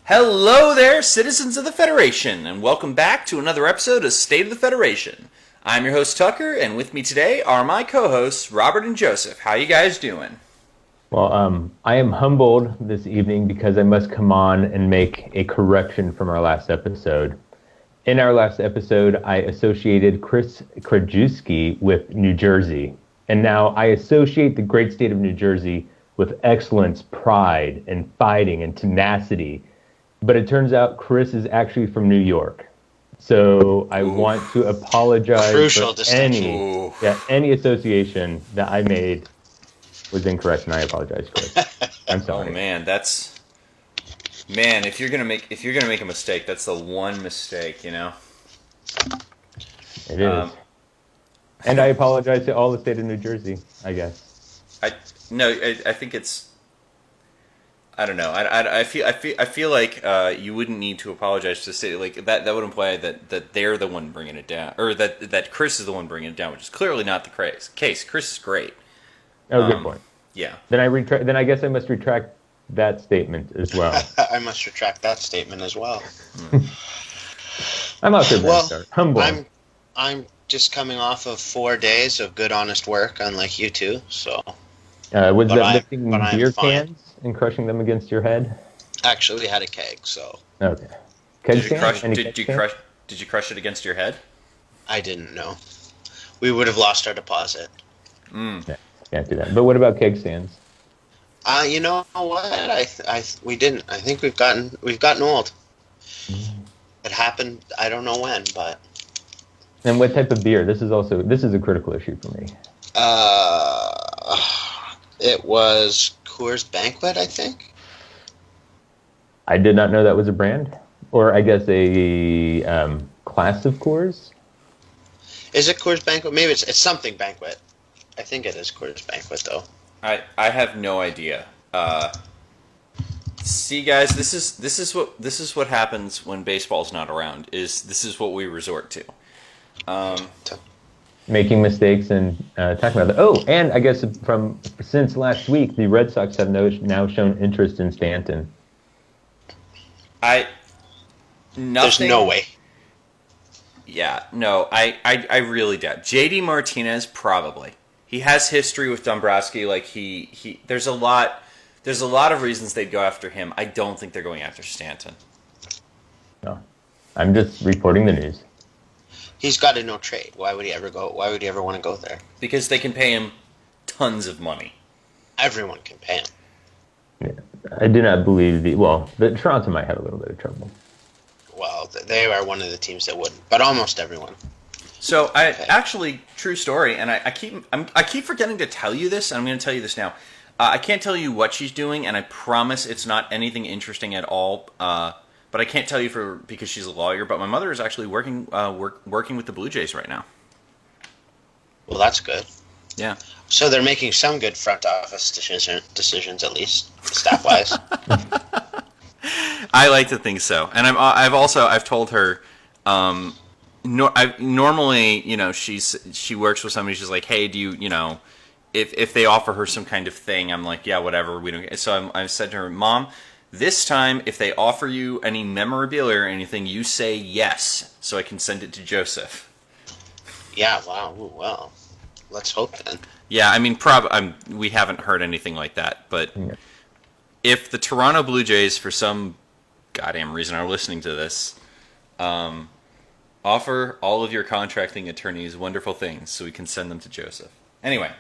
Hello there, citizens of the Federation, and welcome back to another episode of State of the Federation. I'm your host, Tucker, and with me today are my co-hosts, Robert and Joseph. How you guys doing? Well, I am humbled this evening because I must come on and make a correction from our last episode. In our last episode, I associated Chris Krajewski with New Jersey, and now I associate the great state of New Jersey with excellence, pride, and fighting and tenacity. But it turns out Chris is actually from New York. So I want to apologize Crucial for any association that I made was incorrect, and I apologize, Chris. I'm sorry. Oh man, if you're gonna make a mistake, that's the one mistake, you know. It is. And I apologize to all the state of New Jersey, I guess. I think it's. I don't know. I feel like you wouldn't need to apologize to say like that. That would imply that they're the one bringing it down, or that Chris is the one bringing it down, which is clearly not the case. Chris is great. Oh, good point. Yeah. Then I guess I must retract that statement as well. I must retract that statement as well. I'm off to a bad start. Humble. I'm just coming off of 4 days of good, honest work, unlike you two. So. Was that lifting beer cans and crushing them against your head? Actually, we had a keg, so. Okay. Did you crush it against your head? I didn't know. We would have lost our deposit. Yeah, can't do that. But what about keg stands? You know what? We didn't. I think we've gotten old. It happened. I don't know when, but. And what type of beer? This is a critical issue for me. It was Coors Banquet, I think. I did not know that was a brand, or I guess a class of Coors. Is it Coors Banquet? Maybe it's something Banquet. I think it is Coors Banquet, though. I have no idea. See, guys, this is what happens when baseball's not around. This is what we resort to. Making mistakes and talking about that. Oh, and I guess since last week, the Red Sox have now shown interest in Stanton. There's no way. Yeah, no, I really doubt. JD Martinez, probably. He has history with Dombrowski. Like there's a lot of reasons they'd go after him. I don't think they're going after Stanton. No, I'm just reporting the news. He's got a no trade. Why would he ever go? Why would he ever want to go there? Because they can pay him tons of money. Everyone can pay him. Yeah, I do not believe the Toronto might have a little bit of trouble. Well, they are one of the teams that wouldn't, but almost everyone. So actually, true story, and I keep forgetting to tell you this, and I'm going to tell you this now. I can't tell you what she's doing, and I promise it's not anything interesting at all. But I can't tell you because she's a lawyer. But my mother is actually working with the Blue Jays right now. Well, that's good. Yeah. So they're making some good front office decisions at least, staff wise. I like to think so, and I've told her. Normally, you know, she works with somebody. She's like, hey, do you know, if they offer her some kind of thing, I'm like, yeah, whatever. We don't. So I said to her, Mom, this time, if they offer you any memorabilia or anything, you say yes, so I can send it to Joseph. Yeah, wow. Ooh, well, let's hope then. Yeah, I mean, we haven't heard anything like that, but if the Toronto Blue Jays, for some goddamn reason, are listening to this, offer all of your contracting attorneys wonderful things so we can send them to Joseph. Anyway.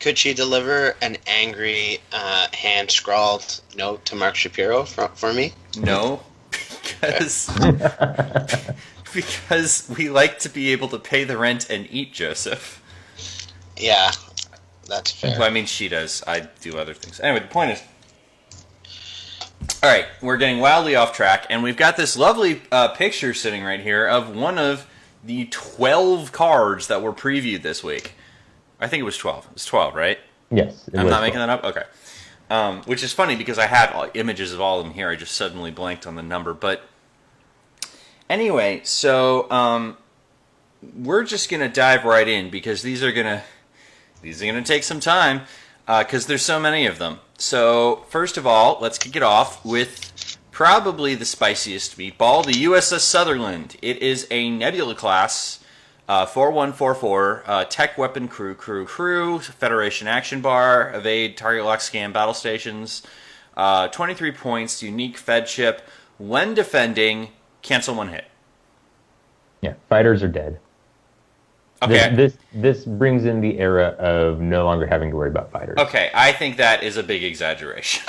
Could she deliver an angry, hand-scrawled note to Mark Shapiro for me? No, because we like to be able to pay the rent and eat, Joseph. Yeah, that's fair. Well, I mean, she does. I do other things. Anyway, the point is... All right, we're getting wildly off track, and we've got this lovely picture sitting right here of one of the 12 cards that were previewed this week. I think it was 12. It's 12, right? Yes. I'm not making that up? Okay. Which is funny because I had images of all of them here. I just suddenly blanked on the number. But anyway, so we're just going to dive right in because these are going to take some time. because there's so many of them. So first of all, let's kick it off with probably the spiciest meatball, the USS Sutherland. It is a Nebula class, 4144, tech weapon crew, Federation action bar, evade, target lock, scan battle stations, 23 points, unique fed ship. When defending, cancel one hit. Yeah, fighters are dead. Okay. This brings in the era of no longer having to worry about fighters. Okay, I think that is a big exaggeration.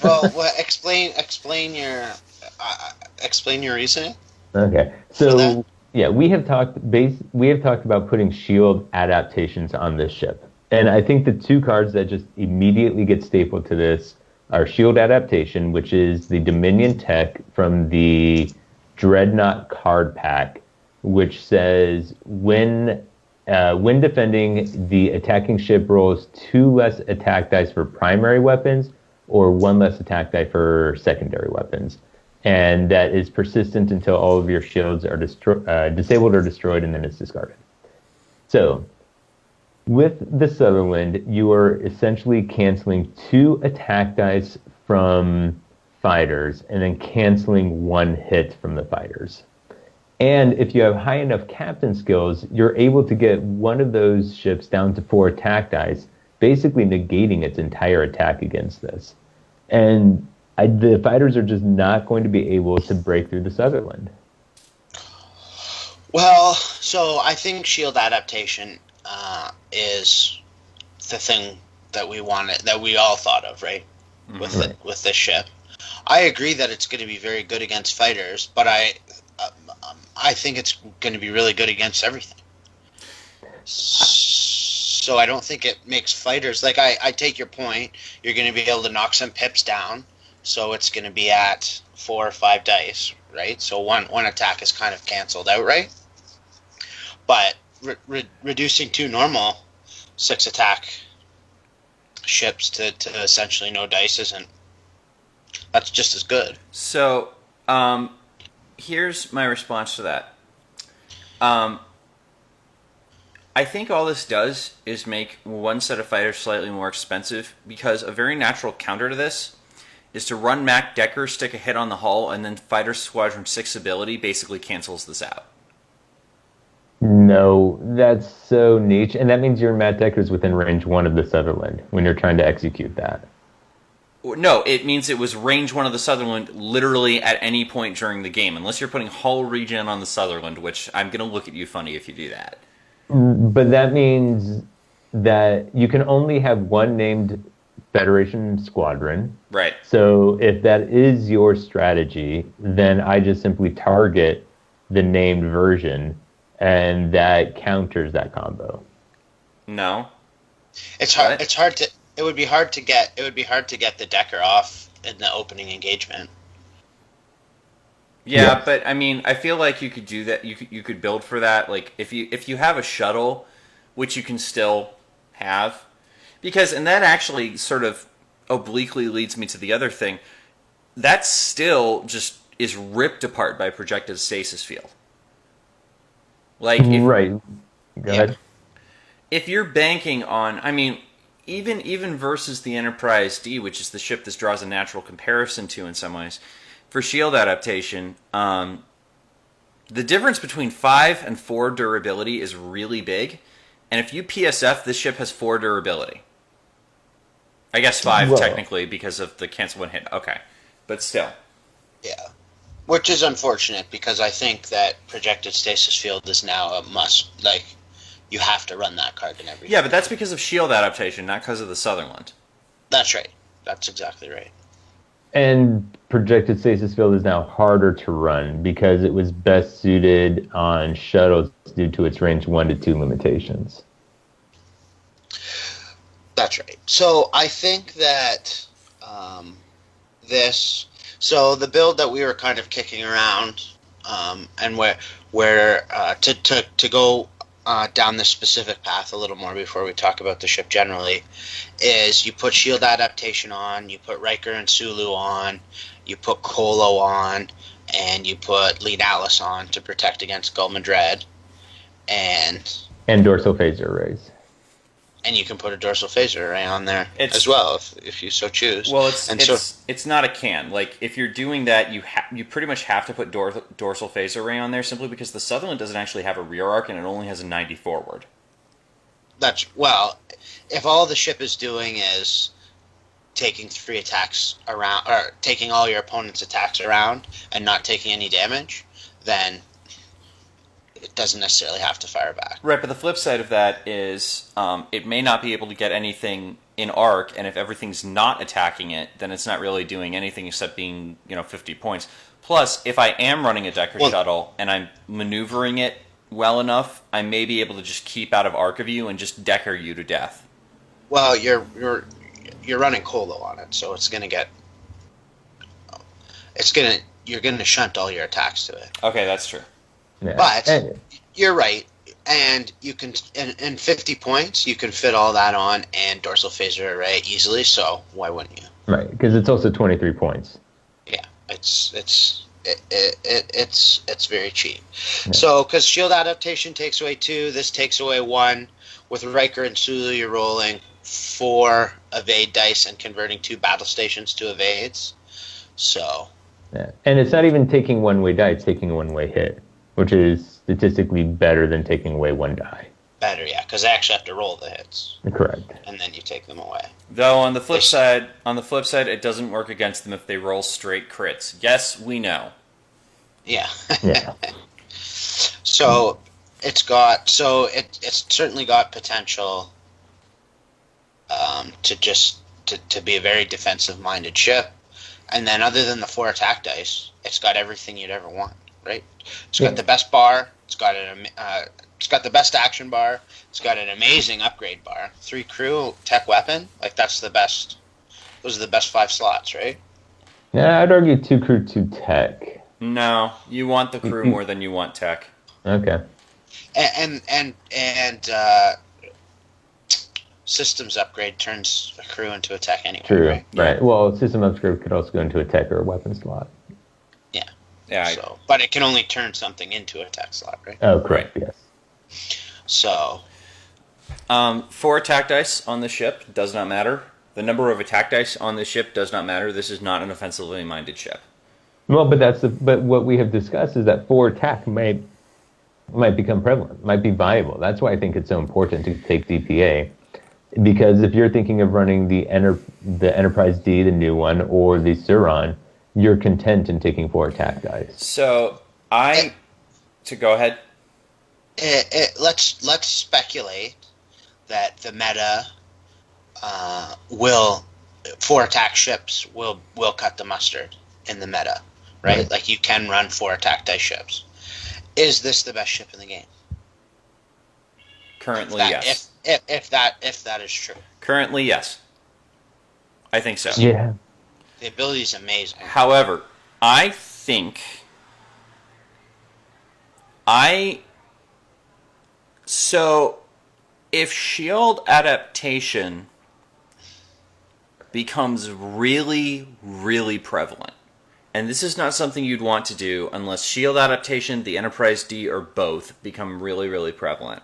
Well, explain your reasoning. Okay, so yeah, we have talked about putting shield adaptations on this ship, and I think the two cards that just immediately get stapled to this are shield adaptation, which is the Dominion tech from the Dreadnought card pack, which says when defending, the attacking ship rolls 2 less attack dice for primary weapons or 1 less attack die for secondary weapons. And that is persistent until all of your shields are disabled or destroyed, and then it's discarded. So, with the Sutherland, you are essentially canceling 2 attack dice from fighters and then canceling 1 hit from the fighters. And if you have high enough captain skills, you're able to get one of those ships down to 4 attack dice, basically negating its entire attack against this. And the fighters are just not going to be able to break through the Sutherland. Well, so I think shield adaptation is the thing that we wanted, that we all thought of, right? Mm-hmm. With this ship. I agree that it's going to be very good against fighters, but I think it's going to be really good against everything. So I don't think it makes fighters... Like, I take your point. You're going to be able to knock some pips down, so it's going to be at 4 or 5 dice, right? So one attack is kind of canceled out, right? But reducing 2 normal 6 attack ships to essentially no dice isn't... That's just as good. So, here's my response to that. I think all this does is make one set of fighters slightly more expensive, because a very natural counter to this is to run Mac Decker, stick a hit on the hull, and then Fighter Squadron 6 ability basically cancels this out. No, that's so niche, and that means your Matt Decker's within range 1 of the Sutherland when you're trying to execute that. No, it means it was range 1 of the Sutherland literally at any point during the game, unless you're putting hull regen on the Sutherland, which I'm going to look at you funny if you do that. But that means that you can only have 1 named Federation squadron. Right. So if that is your strategy, then I just simply target the named version, and that counters that combo. No. It's hard. What? It's hard to... It would be hard to get the Decker off in the opening engagement. Yeah, but I mean, I feel like you could do that. You could build for that. Like if you have a shuttle, which you can still have, and that actually sort of obliquely leads me to the other thing. That still just is ripped apart by projected stasis field. Like right. Go ahead. If you're banking on, I mean, even versus the Enterprise D, which is the ship this draws a natural comparison to in some ways. For shield adaptation, the difference between 5 and 4 durability is really big. And if you PSF, this ship has 4 durability. I guess 5 technically because of the cancel 1 hit. Okay. But still. Yeah. Which is unfortunate, because I think that projected stasis field is now a must. Like, you have to run that card in every... Yeah, but that's because of shield adaptation, not because of the Sutherland. That's right. That's exactly right. And projected stasis field is now harder to run because it was best suited on shuttles due to its range 1 to 2 limitations. That's right. So I think that so the build that we were kind of kicking around, and where to go down this specific path a little more before we talk about the ship generally, is you put shield adaptation on, you put Riker and Sulu on, you put Kolo on, and you put Lead Atlas on to protect against Gulman Dread, and dorsal phaser arrays. And you can put a dorsal phaser array on there It's- as well if you so choose. Well, And it's not a can. Like, if you're doing that, you pretty much have to put dorsal phase array on there simply because the Sutherland doesn't actually have a rear arc and it only has a 90 forward. If all the ship is doing is taking 3 attacks around, or taking all your opponent's attacks around and not taking any damage, then it doesn't necessarily have to fire back. Right, but the flip side of that is it may not be able to get anything in arc, and if everything's not attacking it, then it's not really doing anything except being 50 points. Plus, if I am running a Decker shuttle and I'm maneuvering it well enough, I may be able to just keep out of arc of you and just Decker you to death. Well, you're running Colo on it, so you're gonna shunt all your attacks to it. Okay, that's true. Yeah. But you're right, and you can in 50 points you can fit all that on and dorsal phaser array easily. So why wouldn't you? Right, because it's also 23 points. Yeah, it's very cheap. Yeah. So because shield adaptation takes away 2, this takes away 1. With Riker and Sulu, you're rolling 4 evade dice and converting 2 battle stations to evades. So. Yeah. And it's not even taking one-way die, it's taking a one-way hit, which is statistically better than taking away 1 die. Better, yeah, because I actually have to roll the hits. Correct. And then you take them away. Though on the flip side, it doesn't work against them if they roll straight crits. Yes, we know. Yeah. Yeah. So it's certainly got potential to be a very defensive minded ship. And then other than the 4 attack dice, it's got everything you'd ever want, right? It's got the best bar, it's got the best action bar, it's got an amazing upgrade bar, 3 crew, tech weapon, like that's the best. Those are the best 5 slots, right? Yeah, I'd argue 2 crew, 2 tech. No, you want the crew more than you want tech. Okay. And systems upgrade turns a crew into a tech anyway. True. Right? Right. Well, system upgrade could also go into a tech or a weapon slot. Yeah. But it can only turn something into a tech slot, right? Oh, correct. Yes. So. 4 attack dice on the ship does not matter. The number of attack dice on the ship does not matter. This is not an offensively minded ship. Well, but what we have discussed is that 4 attack might become prevalent, might be viable. That's why I think it's so important to take DPA. Because if you're thinking of running the Enterprise D, the new one, or the Suron, you're content in taking 4 attack dice. So go ahead. Let's speculate that the meta 4 attack ships will cut the mustard in the meta, right? Like you can run 4 attack dice ships. Is this the best ship in the game? Currently, yes. If that is true. Currently, yes. I think so. Yeah. The ability is amazing. However, I think if shield adaptation becomes really, really prevalent, and this is not something you'd want to do unless shield adaptation, the Enterprise D, or both become really, really prevalent,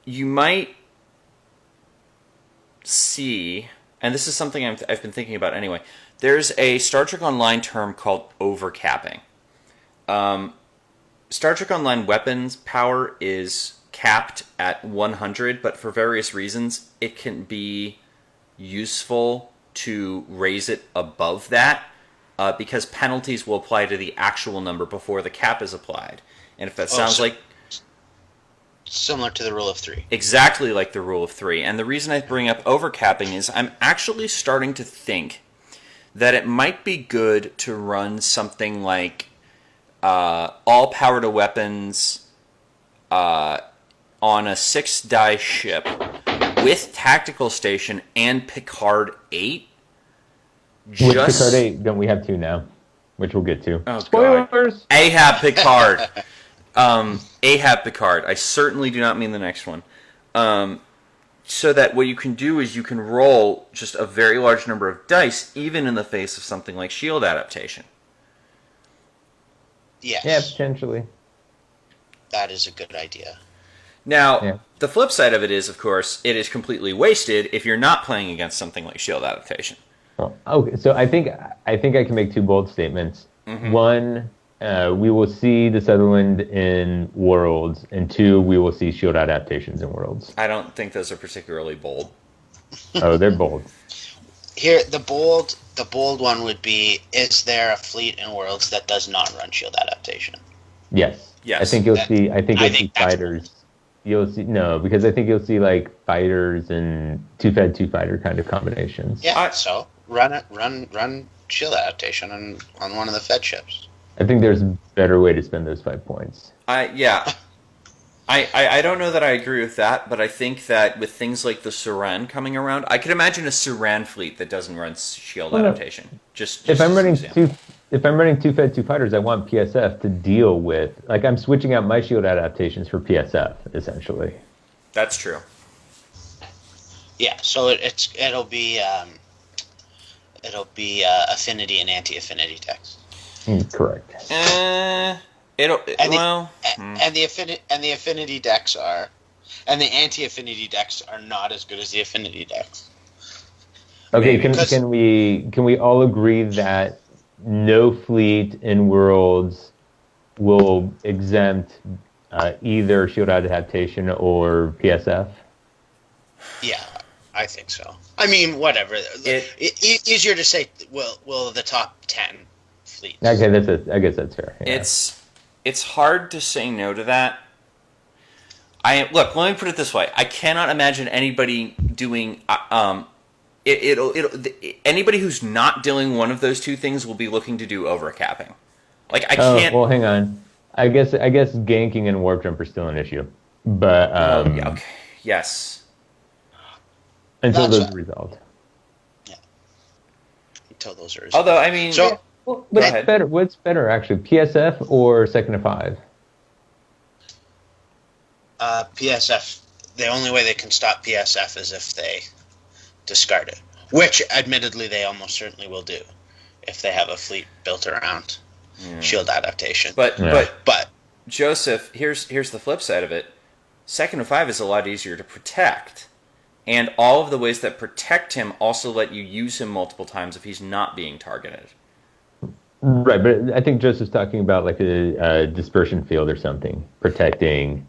you might see, and this is something I've been thinking about anyway, there's a Star Trek Online term called overcapping. Star Trek Online weapons power is capped at 100, but for various reasons, it can be useful to raise it above that because penalties will apply to the actual number before the cap is applied. And if that sounds like... Similar to the rule of 3. Exactly like the rule of 3. And the reason I bring up overcapping is I'm actually starting to think that it might be good to run something like all power to weapons on a 6-die ship with Tactical Station and Picard 8. With Picard 8, don't we have 2 now? Which we'll get to. Oh, Spoilers! God. Ahab Picard. Ahab Picard. I certainly do not mean the next one. So that what you can do is you can roll just a very large number of dice, even in the face of something like shield adaptation. Yes. Yeah, potentially. That is a good idea. Now, Yeah. the flip side of it is, of course, it is completely wasted if you're not playing against something like shield adaptation. Well, okay, so I think I can make two bold statements. One, we will see the Sutherland in Worlds, and two, we will see shield adaptations in Worlds. I don't think those are particularly bold. Oh, they're bold. Here, the bold one would be: is there a fleet in Worlds that does not run shield adaptation? Yes. Yes. I think you'll see. I think I you'll see think that's fighters. You'll see because I think you'll see like fighters and two-fed, two-fighter kind of combinations. Yeah. So run shield adaptation on one of the Fed ships. I think there's a better way to spend those 5 points. I don't know that I agree with that, but I think that with things like the Saran coming around, I could imagine a Saran fleet that doesn't run shield adaptation. Just If I'm as an running example. if I'm running two-fed, two-fighters, I want PSF to deal with. Like I'm switching out my shield adaptations for PSF essentially. That's true. Yeah. So it'll be affinity and anti-affinity decks. Correct. And the affinity decks are, and the anti-affinity decks are not as good as the affinity decks. Okay, Because- can we all agree that no fleet in Worlds will exempt either shield adaptation or PSF? Yeah, I think so. I mean, whatever. Easier to say. Will the top 10 fleets? Okay, I guess that's fair. Yeah. It's hard to say no to that. Look, let me put it this way: I cannot imagine anybody doing anybody who's not doing one of those two things will be looking to do overcapping. Like I can't. Well, hang on. I guess ganking and warp jump are still an issue, but Yeah, okay. Yes. until That's those right. are resolved. Until those are. Although I mean, So- Well, Go ahead. What's better actually, PSF or second to 5? PSF. The only way they can stop PSF is if they discard it, which admittedly they almost certainly will do if they have a fleet built around shield adaptation. but Yeah. But Joseph, here's the flip side of it. Second to 5 is a lot easier to protect, and all of the ways that protect him also let you use him multiple times if he's not being targeted. Right, but I think Joseph's talking about like a dispersion field or something protecting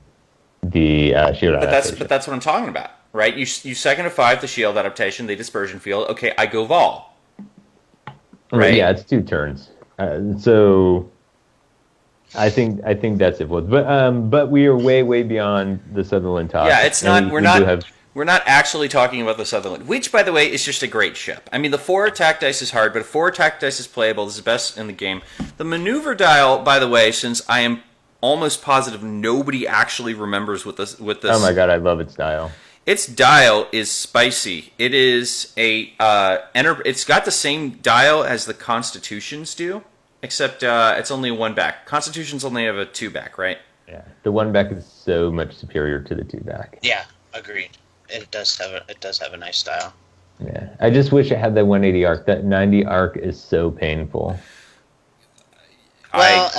the shield adaptation. But that's what I'm talking about, right? You second to 5 the shield adaptation, the dispersion field. Okay, I go Vol. Right? Yeah, it's 2 turns. So I think that's it. But we are way beyond the Sutherland talk. Yeah, it's and not. We're not actually talking about the Sutherland, which, by the way, is just a great ship. I mean, the 4 attack dice is hard, but a 4 attack dice is playable. This is the best in the game. The maneuver dial, by the way, since I am almost positive nobody actually remembers what this. Oh my god, I love its dial. Its dial is spicy. It is it's got the same dial as the Constitutions do, except it's only a 1 back. Constitutions only have a 2 back, right? Yeah, the 1 back is so much superior to the 2 back. yeah, agreed. It does have a nice style. Yeah, I just wish it had that 180 arc. That 90 arc is so painful. Well,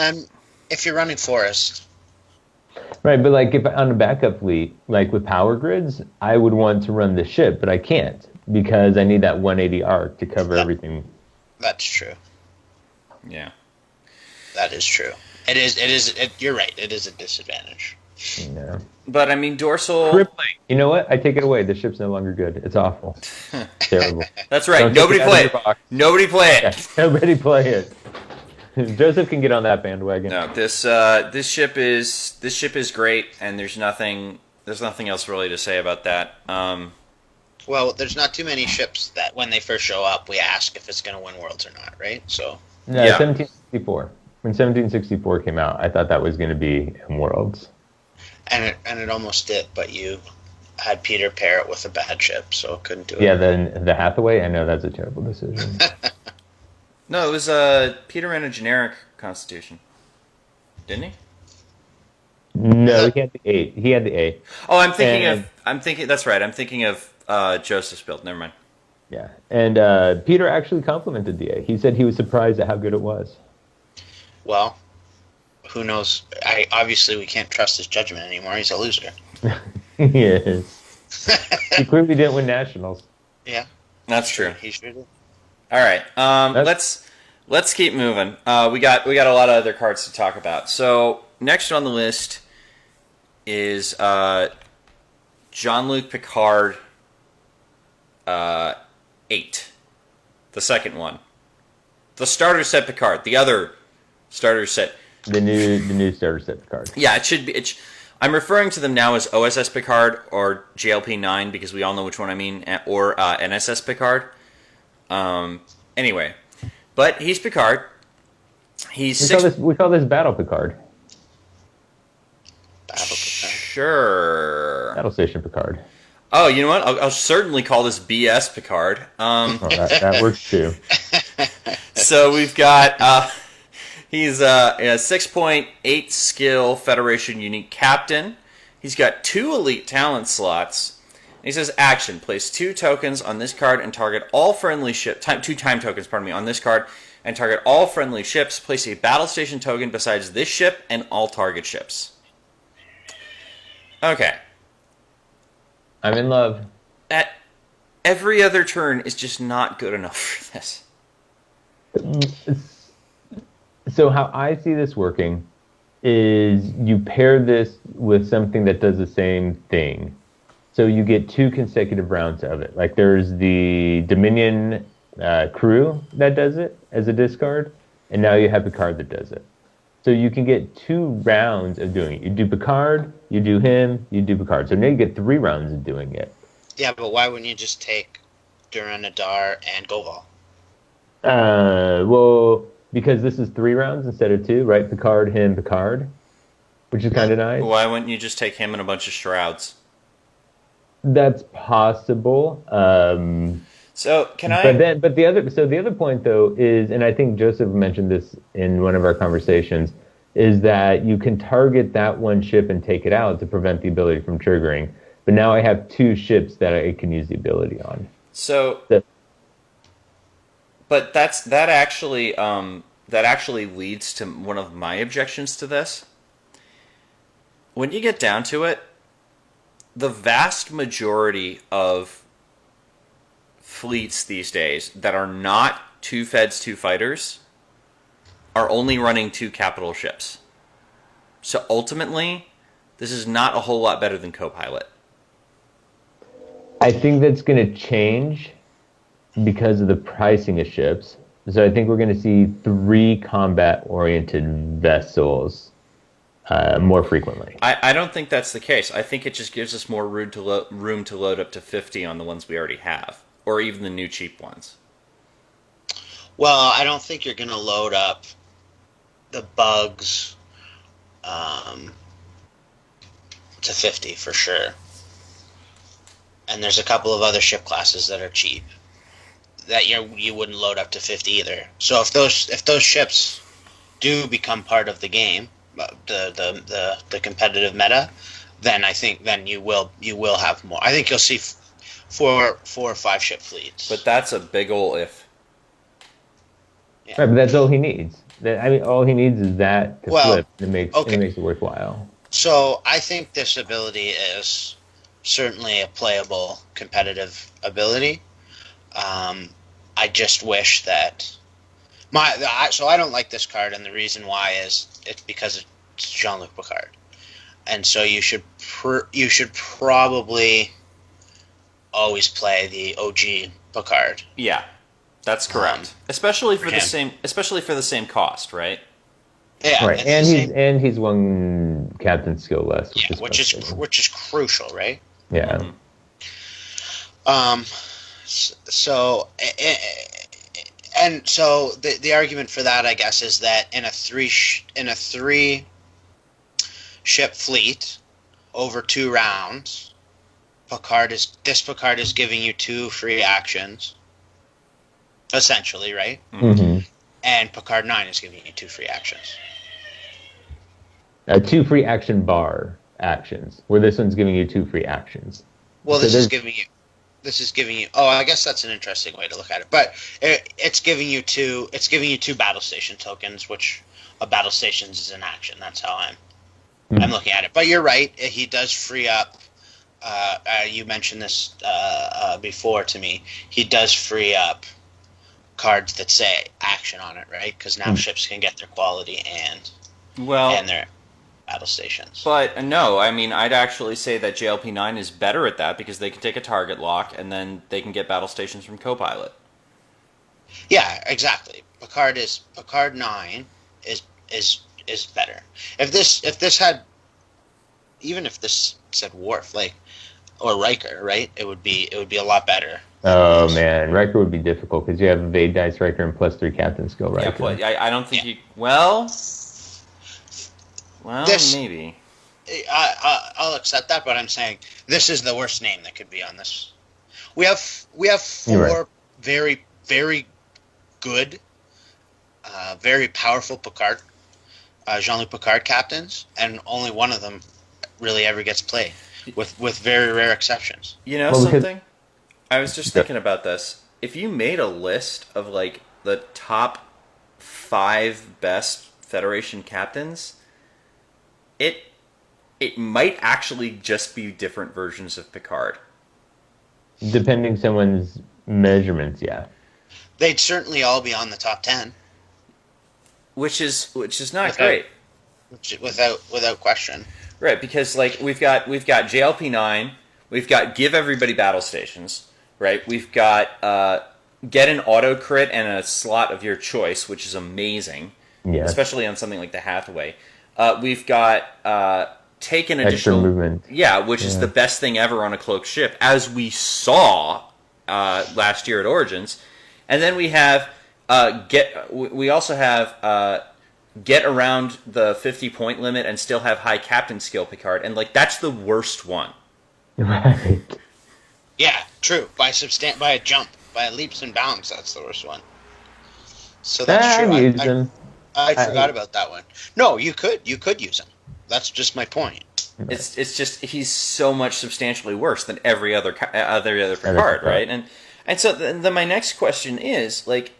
if you're running Forest, Right, but like if on a backup fleet, like with power grids, I would want to run the ship, but I can't because I need that 180 arc to cover everything. that's true. Yeah. That is true. You're right. It is a disadvantage. You know. But I mean, dorsal. Crippling. You know what? I take it away. The ship's no longer good. It's awful. Terrible. That's right. Don't take Nobody it out of play your it. box. Nobody play it. Yeah, nobody play it. Joseph can get on that bandwagon. No, this ship is great, and there's nothing else really to say about that. Well, there's not too many ships that when they first show up, we ask if it's going to win Worlds or not, right? So No, Yeah. 1764. When 1764 came out, I thought that was going to be in Worlds. and it almost did, but you had Peter pair it with a bad ship, so couldn't do it. Yeah, then the Hathaway, I know that's a terrible decision. No, it was Peter ran a generic Constitution, didn't he? No, he had the 8. He had the 8. Oh, that's right. I'm thinking of Joseph's build. Never mind. Yeah, and Peter actually complimented the 8. He said he was surprised at how good it was. Well, who knows? Obviously we can't trust his judgment anymore. He's a loser. Yes. He clearly didn't win nationals. Yeah, That's true. he sure did. All right. Let's keep moving. We got a lot of other cards to talk about. So next on the list is Jean-Luc Picard 8, the second one, the starter set Picard, the other starter set. The new starter set Picard. Yeah, it should be. I'm referring to them now as OSS Picard or JLP9 because we all know which one I mean, or NSS Picard. Anyway, but he's Picard. We call this Battle Picard. Battle Picard. Sure. Battle Station Picard. Oh, you know what? I'll certainly call this BS Picard. That works too. So we've got he's a 6.8 skill Federation unique captain. He's got 2 elite talent slots. And he says action: place 2 tokens on this card and target all friendly ships. 2 time tokens, pardon me, on this card and target all friendly ships. Place a battle station token besides this ship and all target ships. Okay. I'm in love. At every other turn is just not good enough for this. So how I see this working is you pair this with something that does the same thing. So you get 2 consecutive rounds of it. Like there's the Dominion crew that does it as a discard, and now you have Picard that does it. So you can get 2 rounds of doing it. You do Picard, you do him, you do Picard. So now you get 3 rounds of doing it. Yeah, but why wouldn't you just take Duran Nadar and Goval? Well, because this is 3 rounds instead of 2, right? Picard, him, Picard, which is kind of nice. Why wouldn't you just take him and a bunch of Shrouds? That's possible. So can I? But the other point though is, and I think Joseph mentioned this in one of our conversations, is that you can target that one ship and take it out to prevent the ability from triggering. But now I have 2 ships that I can use the ability on. So, but that actually leads to one of my objections to this. When you get down to it, the vast majority of fleets these days that are not 2 Feds, 2 fighters are only running 2 capital ships. So ultimately, this is not a whole lot better than Copilot. I think that's going to change because of the pricing of ships. So I think we're going to see 3 combat-oriented vessels more frequently. I don't think that's the case. I think it just gives us more room to load up to 50 on the ones we already have, or even the new cheap ones. Well, I don't think you're going to load up the bugs to 50 for sure. And there's a couple of other ship classes that are cheap that you wouldn't load up to 50 either. So if those ships do become part of the game, the competitive meta, then I think you will have more. I think you'll see 4 or 5 ship fleets. But that's a big ol' if. Yeah. Right, but that's all he needs. All he needs is that to flip. It makes it worthwhile. So I think this ability is certainly a playable competitive ability. I just wish that so I don't like this card, and the reason why is it's because it's Jean-Luc Picard, and so you should probably always play the OG Picard. Yeah, that's correct. Especially for the same cost, right? Yeah, right, and he's 1 captain skill less, which is crucial, right? Yeah. Mm-hmm. So the argument for that, I guess, is that in a 3 ship fleet over 2 rounds, Picard is giving you 2 free actions, essentially, right? Mm-hmm. And Picard 9 is giving you 2 free actions. 2 free action bar actions, where this one's giving you 2 free actions. Well, this is giving you. Oh, I guess that's an interesting way to look at it. But it's giving you 2 battle station tokens, which a battle station is an action. That's how I'm I'm looking at it, but you're right. He does free up. You mentioned this before to me. He does free up cards that say action on it, right? Because now ships can get their quality and their battle stations. But no, I mean, I'd actually say that JLP9 is better at that because they can take a target lock and then they can get battle stations from Copilot. Yeah, exactly. Picard 9 is better. If this had, even if this said Worf or Riker, right? It would be a lot better. Oh man, Riker would be difficult because you have evade dice Riker and +3 captain skill Riker. Yeah, but I don't think you. Maybe. I'll accept that, but I'm saying this is the worst name that could be on this. We have 4 very, very good, very powerful Picard, Jean-Luc Picard captains, and only one of them really ever gets played, with very rare exceptions. You know something? I was just thinking about this. If you made a list of like the top 5 best Federation captains, it might actually just be different versions of Picard. Depending someone's measurements, yeah. They'd certainly all be on the top 10. Which is not great. Without question. Right, because like we've got JLP9, we've got give everybody battle stations, right? We've got get an auto crit and a slot of your choice, which is amazing. Yeah. Especially on something like the Hathaway. We've got take an extra additional movement. Yeah, which is the best thing ever on a cloaked ship, as we saw last year at Origins. And then we have we also have get around the 50-point limit and still have high captain skill Picard, and like that's the worst one. Right. Yeah, true. By a jump, by leaps and bounds, that's the worst one. So that's true. I forgot about that one. No, you could use him. That's just my point. It's just he's so much substantially worse than every other Picard, right? And so then my next question is like,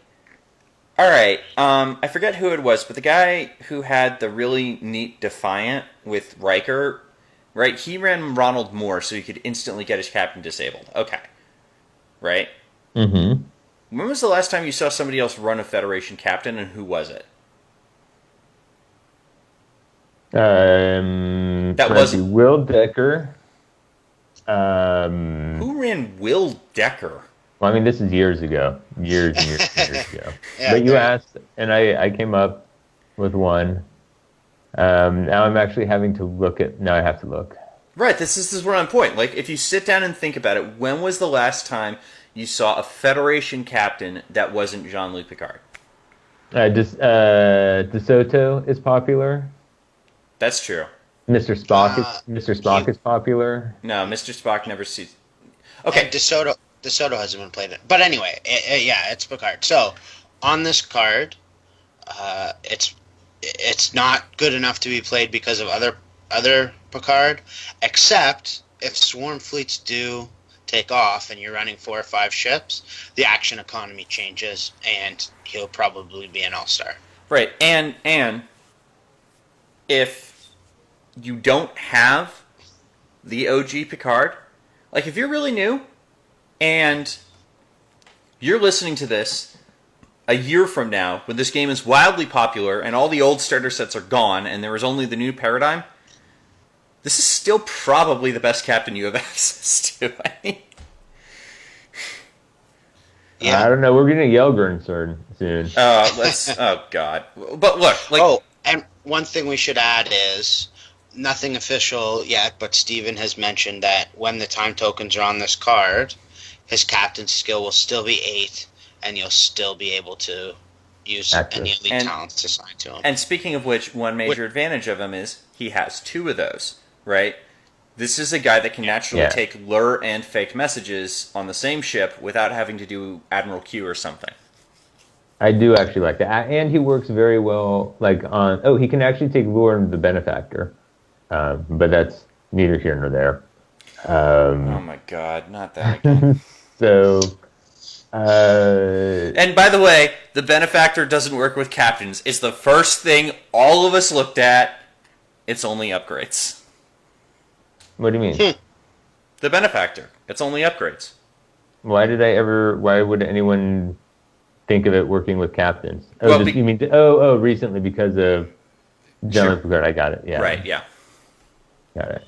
all right, I forget who it was, but the guy who had the really neat Defiant with Riker, right? He ran Ronald Moore so he could instantly get his captain disabled. Okay, right? Mm-hmm. When was the last time you saw somebody else run a Federation captain, and who was it? That was Will Decker. Who ran Will Decker? Well, I mean, this is years ago. Years and years and years ago. Yeah, but you asked, and I came up with one. Now I'm actually having to look at... Now I have to look. Right, this is where I'm point. Like, if you sit down and think about it, when was the last time you saw a Federation captain that wasn't Jean-Luc Picard? DeSoto is popular. That's true. Mr. Spock is popular. No, Mr. Spock never sees... Okay. And DeSoto hasn't been played. But anyway, it's Picard. So, on this card, it's not good enough to be played because of other Picard, except if swarm fleets do take off and you're running 4 or 5 ships, the action economy changes, and he'll probably be an all-star. Right, and if you don't have the OG Picard, like if you're really new and you're listening to this a year from now when this game is wildly popular and all the old starter sets are gone and there is only the new paradigm, this is still probably the best captain you have access to. I mean, yeah. I don't know. We're getting a Yelgren soon. Oh God! But look, like. Oh, and one thing we should add is nothing official yet, but Steven has mentioned that when the time tokens are on this card, his captain skill will still be 8, and you'll still be able to use any elite talents assigned to him. And speaking of which, one major advantage of him is he has 2 of those, right? This is a guy that can naturally take lure and fake messages on the same ship without having to do Admiral Q or something. I do actually like that. And he works very well he can actually take lure and the benefactor. But that's neither here nor there. Oh my God, not that again. So... and by the way, the benefactor doesn't work with captains. It's the first thing all of us looked at It's only upgrades. What do you mean? The benefactor. It's only upgrades. Why would anyone think of it working with captains? Oh, Well, you mean, recently because of John Picard. I got it. Yeah. Right, yeah. Got it.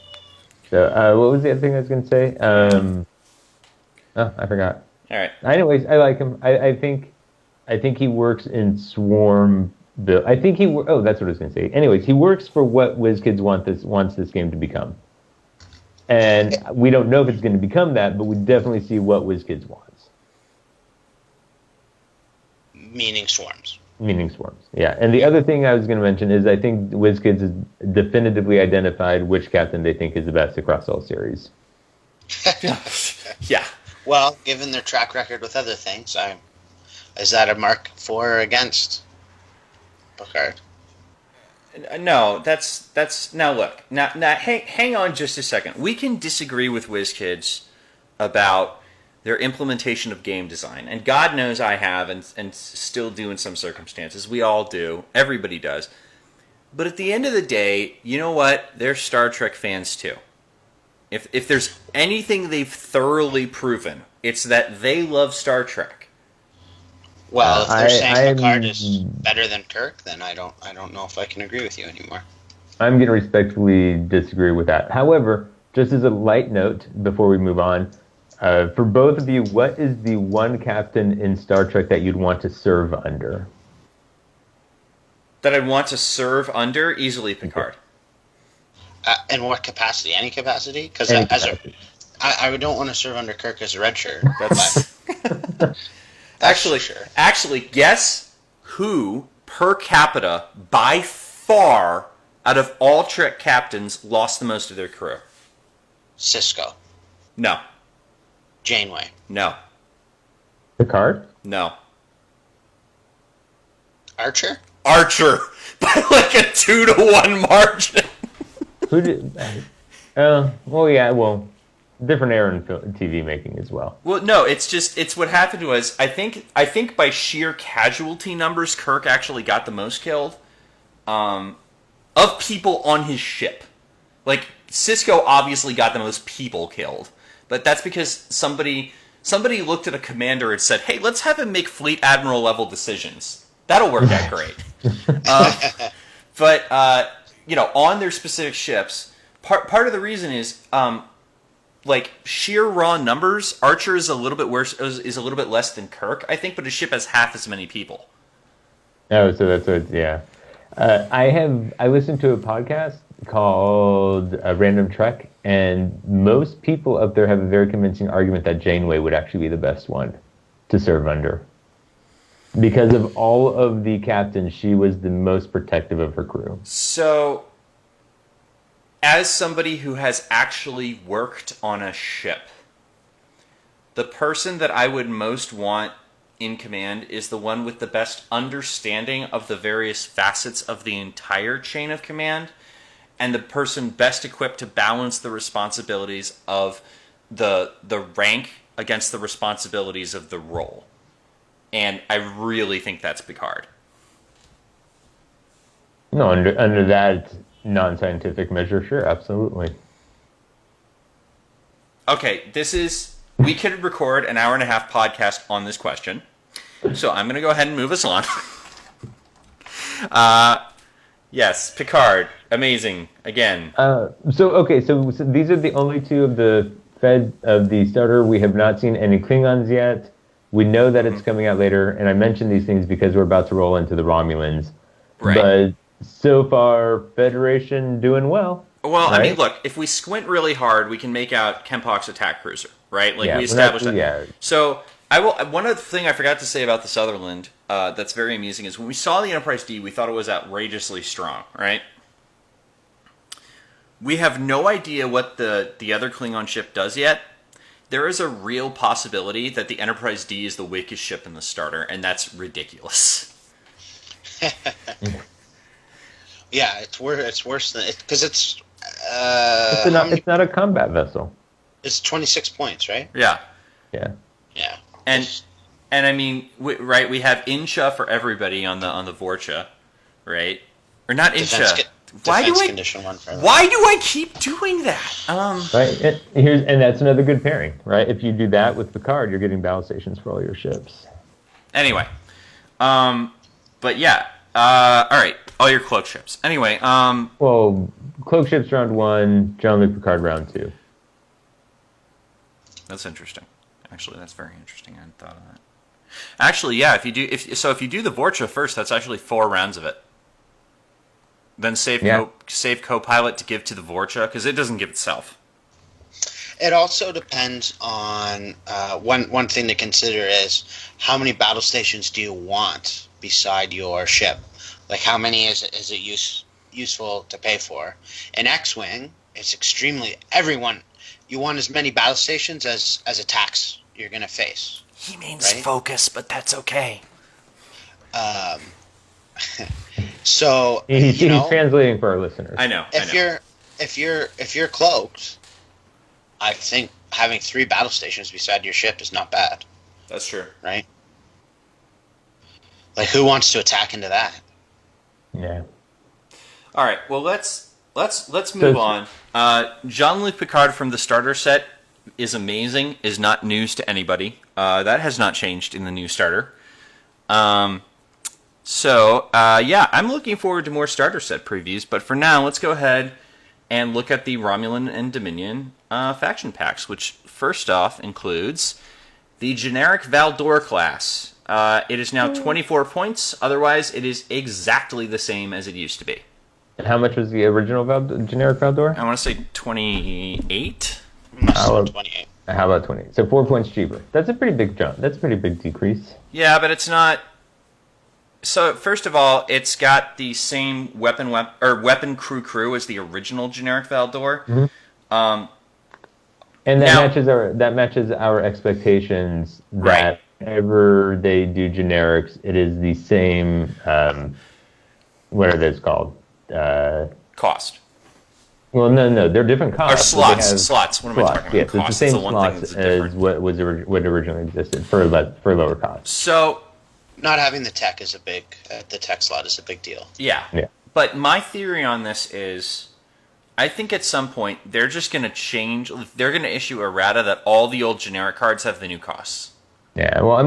So, what was the other thing I was going to say? I forgot. All right. Anyways, I like him. I think he works in swarm build. I think that's what I was going to say. Anyways, he works for what WizKids wants this game to become. And we don't know if it's going to become that, but we definitely see what WizKids wants. Meaning swarms. Yeah. And the other thing I was going to mention is I think WizKids has definitively identified which captain they think is the best across all series. Yeah. Well, given their track record with other things, is that a mark for or against Picard? No, that's now look. Now hang on just a second. We can disagree with WizKids about their implementation of game design. And God knows I have and still do in some circumstances. We all do. Everybody does. But at the end of the day, you know what? They're Star Trek fans too. If there's anything they've thoroughly proven, it's that they love Star Trek. Well, if they're saying Picard is better than Kirk, then I don't know if I can agree with you anymore. I'm going to respectfully disagree with that. However, just as a light note before we move on, for both of you, what is the one captain in Star Trek that you'd want to serve under? That I'd want to serve under? Easily Picard. In what capacity? Any capacity? Because I don't want to serve under Kirk as a red shirt. Actually, guess who per capita by far out of all Trek captains lost the most of their crew? Sisko. No. Janeway. No. Picard? No. Archer? Archer by like a 2-to-1 margin. Who did? Different era in TV making as well. Well, no, it's what happened was I think by sheer casualty numbers, Kirk actually got the most killed of people on his ship. Like Sisko obviously got the most people killed, but that's because somebody looked at a commander and said, "Hey, let's have him make fleet admiral level decisions. That'll work out great." But on their specific ships, part of the reason is. Like sheer raw numbers, Archer is a little bit worse. Is a little bit less than Kirk, I think, but his ship has half as many people. Oh, so that's what. Yeah, I listened to a podcast called Random Trek, and most people up there have a very convincing argument that Janeway would actually be the best one to serve under, because of all of the captains, she was the most protective of her crew. So. As somebody who has actually worked on a ship, the person that I would most want in command is the one with the best understanding of the various facets of the entire chain of command, and the person best equipped to balance the responsibilities of the rank against the responsibilities of the role. And I really think that's Picard. No, under that non-scientific measure, sure, absolutely. Okay, we could record an 1.5-hour podcast on this question, so I'm going to go ahead and move us on. Yes, Picard, amazing, again. So these are the only two of the starter. We have not seen any Klingons yet. We know that it's coming out later, and I mentioned these things because we're about to roll into the Romulans. Right. But so far, Federation doing well. Well, right? I mean, look, if we squint really hard, we can make out Kempok's attack cruiser, right? Like, we established that. Yeah. So, one other thing I forgot to say about the Sutherland that's very amusing is when we saw the Enterprise D, we thought it was outrageously strong, right? We have no idea what the other Klingon ship does yet. There is a real possibility that the Enterprise D is the weakest ship in the starter, and that's ridiculous. Yeah, it's worse than because it's not a combat vessel. It's 26 points, right? Yeah. Yeah. Yeah. And I mean, we have Insha for everybody on the Vorcha, right? Or not Insha. defense condition one for everyone. Why do I keep doing that? Right, and that's another good pairing, right? If you do that with Picard, you're getting battle stations for all your ships. Anyway, but yeah, all right, all your cloak ships. Anyway, Well, cloak ships round 1, Jean-Luc Picard round 2. that's interesting. Actually, that's very interesting. I hadn't thought of that. Actually, yeah, if you do the Vorcha first, that's actually 4 rounds of it. Then save co-pilot to give to the Vorcha because it doesn't give itself. It also depends on one thing to consider is how many battle stations do you want beside your ship? Like how many is it useful to pay for? In X-Wing, it's everyone. You want as many battle stations as attacks you're going to face. He means right? focus, but that's okay. So he's translating for our listeners. I know. If you're cloaked, I think having 3 battle stations beside your ship is not bad. That's true. Right? Like who wants to attack into that? Yeah. All right. Well, let's move on. Jean-Luc Picard from the starter set is amazing. Is not news to anybody. That has not changed in the new starter. So I'm looking forward to more starter set previews. But for now, let's go ahead and look at the Romulan and Dominion faction packs, which first off includes the generic Valdor class. It is now 24 points. Otherwise, it is exactly the same as it used to be. And how much was the original generic Valdor? I want to say 28. How 28. How about 20? So 4 points cheaper. That's a pretty big jump. That's a pretty big decrease. Yeah, but it's not. So first of all, it's got the same weapon crew as the original generic Valdor. Mm-hmm. And that matches our expectations that whenever they do generics, it is the same. What are those called? Cost. Well, no, they're different costs. Or slots. What am I talking about? Yes, it's the same slots as what originally existed for lower cost. So, not having the tech is the tech slot is a big deal. Yeah. But my theory on this is, I think at some point they're just going to change. They're going to issue a errata that all the old generic cards have the new costs. Yeah. Well, at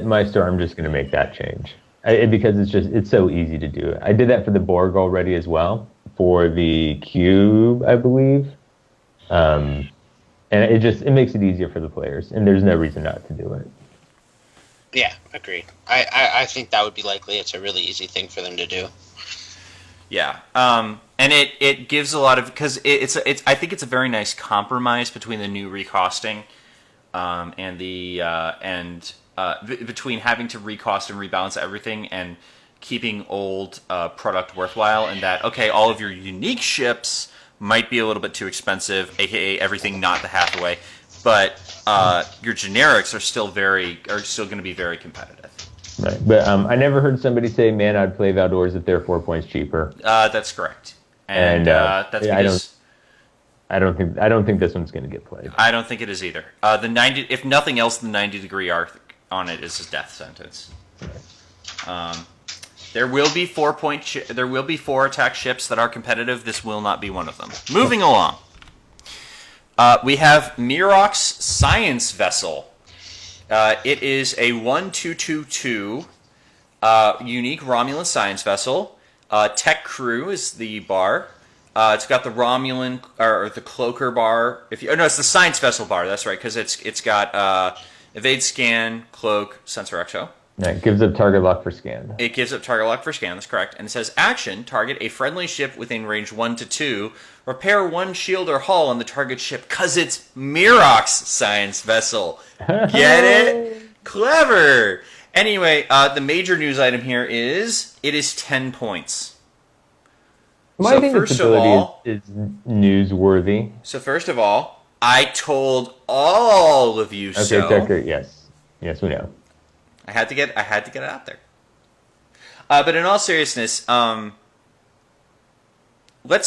my store, I'm just going to make that change. Because it's so easy to do. I did that for the Borg already as well, for the Cube, I believe. And it makes it easier for the players, and there's no reason not to do it. Yeah, agreed. I think that would be likely. It's a really easy thing for them to do. Yeah. And it gives a lot of, because I think it's a very nice compromise between the new recosting and between having to recost and rebalance everything and keeping old product worthwhile, and that, okay, all of your unique ships might be a little bit too expensive, aka everything not the Hathaway, but your generics are still going to be very competitive. Right, but I never heard somebody say, "Man, I'd play Valdors if they're 4 points cheaper." That's correct, and that's because I don't think this one's going to get played. I don't think it is either. The 90, if nothing else, the 90-degree arc on it is a death sentence. There will be 4 attack ships that are competitive. This will not be one of them. Moving along, we have Mirok's Science Vessel. It is a 1-2-2-2 unique Romulan science vessel. Tech crew is the bar. It's got the Romulan or the cloaker bar. It's the science vessel bar. That's right, because it's got evade, scan, cloak, sensor exo. Yeah, it gives up target lock for scan. It gives up target lock for scan. That's correct. And it says action: target a friendly ship within range 1 to 2. Repair one shield or hull on the target ship, cause it's Mirok's science vessel. Get it? Clever. Anyway, the major news item here is it is 10 points. Well, I think this ability is newsworthy. So first of all, I told all of you so. Okay, yes, we know. I had to get it out there. But in all seriousness, let's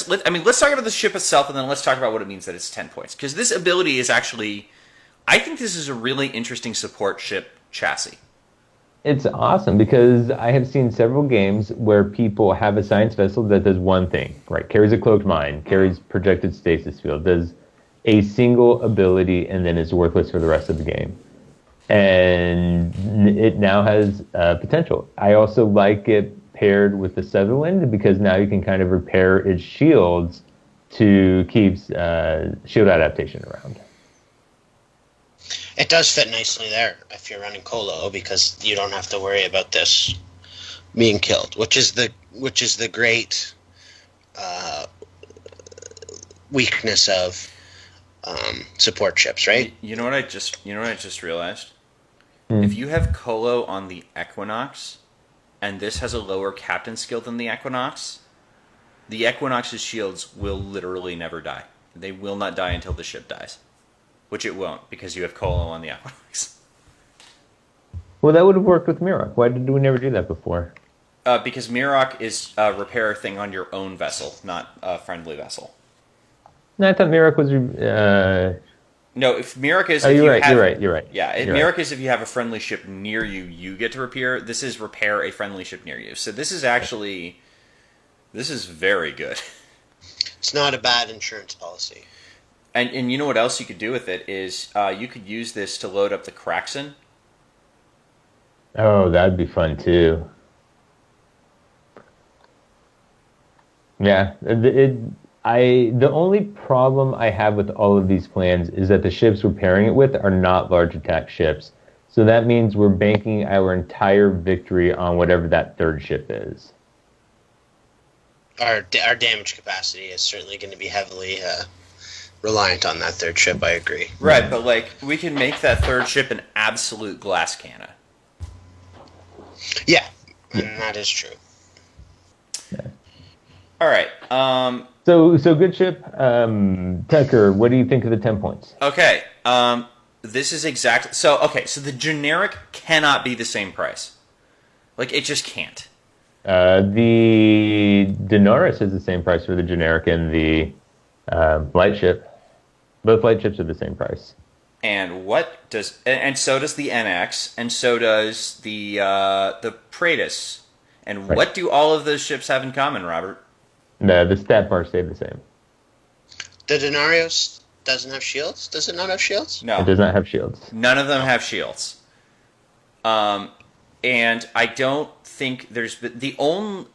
talk about the ship itself, and then let's talk about what it means that it's 10 points. Because this ability is actually, I think this is a really interesting support ship chassis. It's awesome because I have seen several games where people have a science vessel that does one thing, right? Carries a cloaked mine, carries projected stasis field, does a single ability, and then is worthless for the rest of the game. And it now has potential. I also like it paired with the Sutherland because now you can kind of repair its shields to keep shield adaptation around. It does fit nicely there if you're running Colo because you don't have to worry about this being killed, which is the great weakness of support ships, right? You know what I just realized? If you have Colo on the Equinox, and this has a lower captain skill than the Equinox's shields will literally never die. They will not die until the ship dies. Which it won't, because you have Colo on the Equinox. Well, that would have worked with Mirok. Why did we never do that before? Because Mirok is a repair thing on your own vessel, not a friendly vessel. No, I thought Mirok was... No, if Mirok is... You're right. Yeah, Mirok is if you have a friendly ship near you, you get to repair. This is repair a friendly ship near you. So this is actually... This is very good. It's not a bad insurance policy. And you know what else you could do with it is you could use this to load up the Kraxen. Oh, that'd be fun too. Yeah, the only problem I have with all of these plans is that the ships we're pairing it with are not large attack ships. So that means we're banking our entire victory on whatever that third ship is. Our damage capacity is certainly going to be heavily reliant on that third ship, I agree. Right, but like we can make that third ship an absolute glass cannon. Yeah, and that is true. Yeah. All right. So good ship. Tucker, what do you think of the 10 points? Okay. This is exactly so. Okay, so the generic cannot be the same price. Like it just can't. The Daenerys is the same price for the generic and the light ship. Both light ships are the same price. And so does the NX, and so does the Praetus. And right. What do all of those ships have in common, Robert? The stat bars stay the same. The Denarios doesn't have shields? Does it not have shields? No. It does not have shields. None of them have shields. And I don't think there's the only...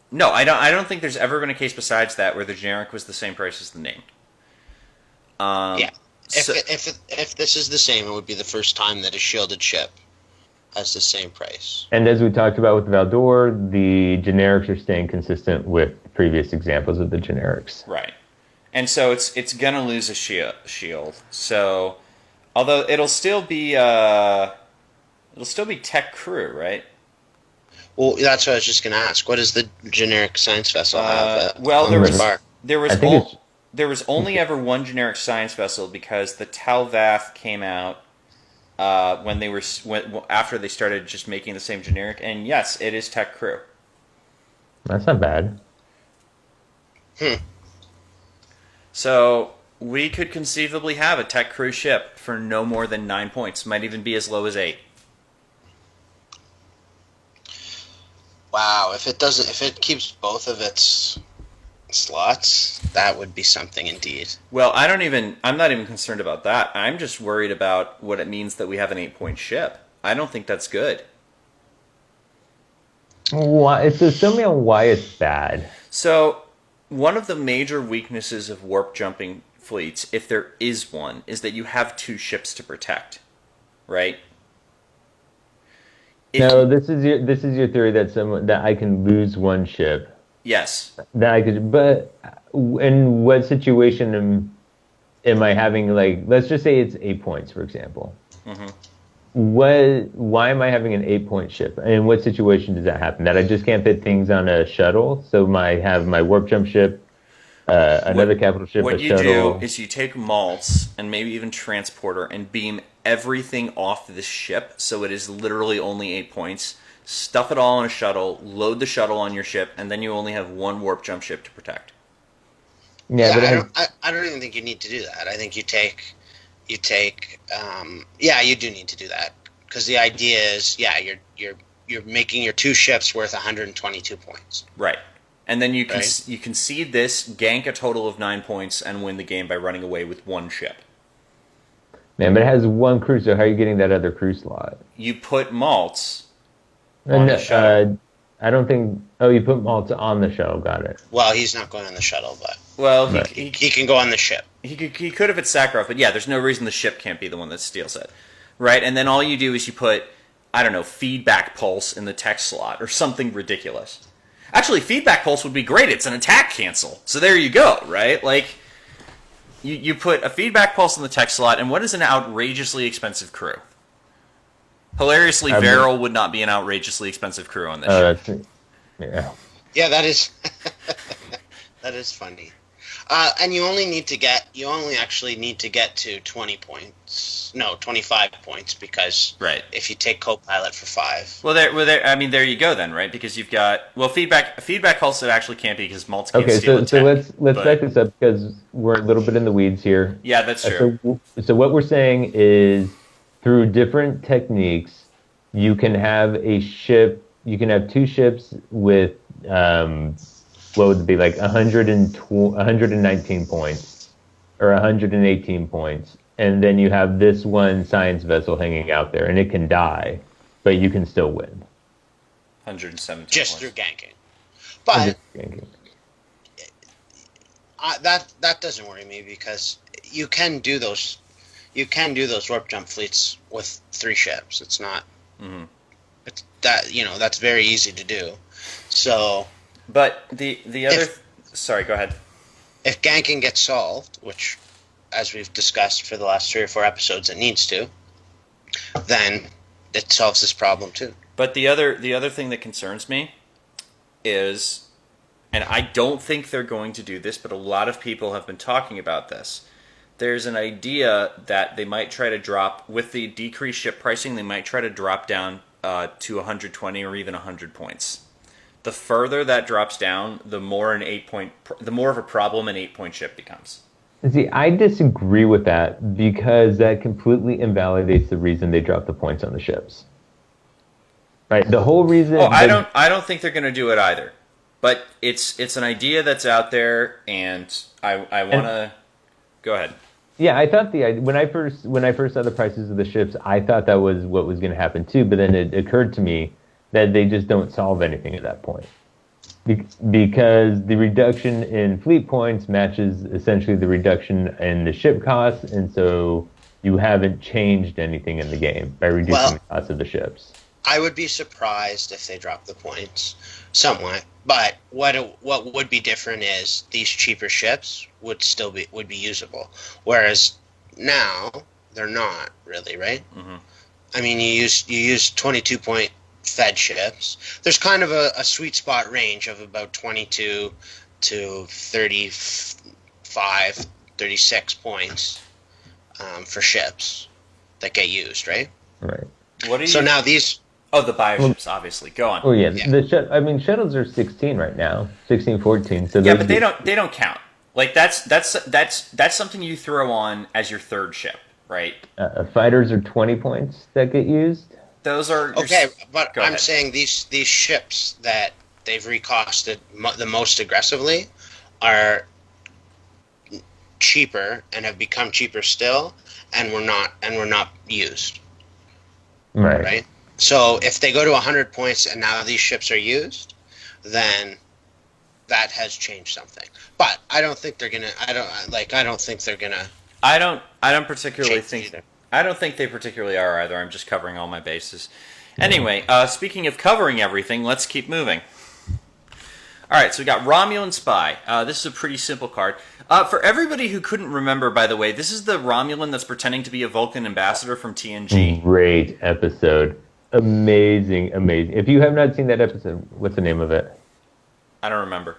No, I don't think there's ever been a case besides that where the generic was the same price as the named. Yeah. If this is the same, it would be the first time that a shielded ship has the same price. And as we talked about with Valdor, the generics are staying consistent with previous examples of the generics. Right. And so it's gonna lose a shield. So, although it'll still be tech crew, right? Well, that's what I was just gonna ask. What does the generic science vessel have? There was only ever one generic science vessel because the Talvath came out after they started just making the same generic, and yes, it is tech crew. That's not bad. So we could conceivably have a tech crew ship for no more than 9 points. Might even be as low as 8. Wow, if it keeps both of its slots, that would be something indeed. Well, I'm not even concerned about that. I'm just worried about what it means that we have an 8-point ship. I don't think that's good. Why? So tell me on why it's bad. So, one of the major weaknesses of warp jumping fleets, if there is one, is that you have 2 ships to protect, right? This is your theory that I can lose one ship. Yes. But in what situation am I having, like, let's just say it's 8 points, for example. Mm-hmm. Why am I having an 8-point ship? And in what situation does that happen? That I just can't fit things on a shuttle? So I have my warp jump ship, another capital ship, what a you shuttle. do is you take malts and maybe even transporter and beam everything off the ship so it is literally only 8 points. Stuff it all on a shuttle, load the shuttle on your ship, and then you only have one warp jump ship to protect. Yeah, but I don't even think you need to do that. I think you do need to do that. because the idea is, you're making your 2 ships worth 122 points. Right. And then you Right. you concede this, gank a total of 9 points, and win the game by running away with 1 ship. Man, but it has 1 crew, so how are you getting that other crew slot? You put Maltz on the No, shuttle. I don't think. Oh, you put Malta on the shuttle. Got it. Well, he's not going on the shuttle, but Well, Right. he he can go on the ship. He could if it's Sakharov, but yeah, there's no reason the ship can't be the one that steals it, right? And then all you do is you put, I don't know, feedback pulse in the tech slot or something ridiculous. Actually, feedback pulse would be great. It's an attack cancel, so there you go, right? Like you put a feedback pulse in the tech slot, and what is an outrageously expensive crew? Hilariously, Varel would not be an outrageously expensive crew on this ship. That's yeah. Yeah, that is that is funny. And you only actually need to get to 20 points. No, 25 points, because Right. if you take co-pilot for 5. Well, I mean, there you go then, right? Because you've got feedback pulse it actually can't be because Maltz can't Okay, steal so a let's but- back this up because we're a little bit in the weeds here. Yeah, that's true. So what we're saying is, through different techniques, you can have a ship. You can have 2 ships with what would it be, like 119 points or 118 points, and then you have this one science vessel hanging out there, and it can die, but you can still win. 117 Just points. through ganking. But Okay. that doesn't worry me, because you can do those warp jump fleets with 3 ships. It's not it's that, that's very easy to do. So But the other... Sorry, go ahead. if ganking gets solved, which, as we've discussed for the last 3 or 4 episodes, it needs to, then it solves this problem too. But the other thing that concerns me is, and I don't think they're going to do this, but a lot of people have been talking about this. There's an idea that they might try to drop, with the decreased ship pricing, they might try to drop down to 120 or even 100 points. The further that drops down, the more of a problem an 8-point ship becomes. See, I disagree with that because that completely invalidates the reason they dropped the points on the ships. Right, the whole reason. Oh, I don't think they're going to do it either. But it's an idea that's out there, and I want to go ahead. Yeah, I thought when I first saw the prices of the ships, I thought that was what was going to happen too. But then it occurred to me that they just don't solve anything at that point, because the reduction in fleet points matches essentially the reduction in the ship costs, and so you haven't changed anything in the game by reducing the cost of the ships. I would be surprised if they drop the points somewhat, but what would be different is these cheaper ships would be usable, whereas now they're not really, right? Mm-hmm. I mean, you use 22-point fed ships. There's kind of a sweet spot range of about 22 to 35, 36 points for ships that get used, right? Right. Now these. Oh, the bioships, obviously. Go on. Oh yeah, shuttles are 16 right now, 16, 14. So yeah, but they don't count. Like that's something you throw on as your third ship, right? Fighters are 20 points that get used. Those are okay, but I'm ahead. saying these ships that they've recosted the most aggressively are cheaper and have become cheaper still, and were not used. Right. So if they go to 100 points and now these ships are used, then that has changed something. But I don't think they're gonna. I don't think they're gonna. I don't particularly think. Either. I don't think they particularly are either. I'm just covering all my bases. Anyway, speaking of covering everything, let's keep moving. All right, so we got Romulan Spy. This is a pretty simple card. For everybody who couldn't remember, by the way, this is the Romulan that's pretending to be a Vulcan ambassador from TNG. Great episode. Amazing. If you have not seen that episode, what's the name of it? I don't remember.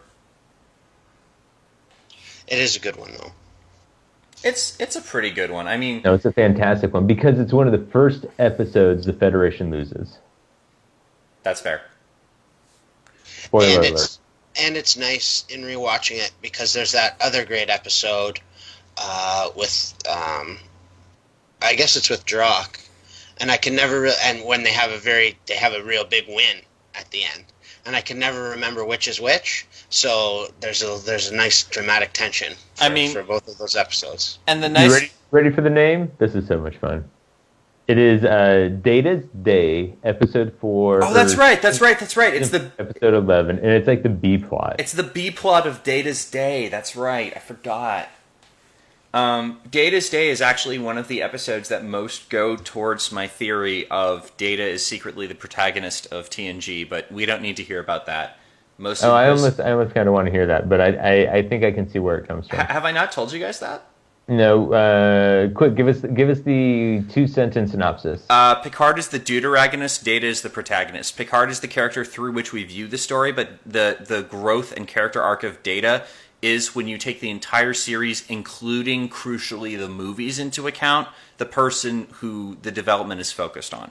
It is a good one though. It's a pretty good one. I mean, No, it's a fantastic one because it's one of the first episodes the Federation loses. that's fair. Spoiler alert. And it's nice in rewatching it because there's that other great episode with I guess it's with Drock, and I can never. And when they have a real big win at the end, and I can never remember which is which. So there's a nice dramatic tension. For both of those episodes. And the You nice ready for the name? This is so much fun. It is Data's Day, episode 4. Oh, that's right. It's the episode 11, and it's like the B plot. It's the B plot of Data's Day. That's right. I forgot. Data's Day is actually one of the episodes that most go towards my theory of Data is secretly the protagonist of TNG, but we don't need to hear about that. I almost kind of want to hear that, but I think I can see where it comes from. Have I not told you guys that? No. Quick, give us the 2-sentence synopsis. Picard is the deuteragonist, Data is the protagonist. Picard is the character through which we view the story, but the growth and character arc of Data is, when you take the entire series, including, crucially, the movies into account, the person who the development is focused on.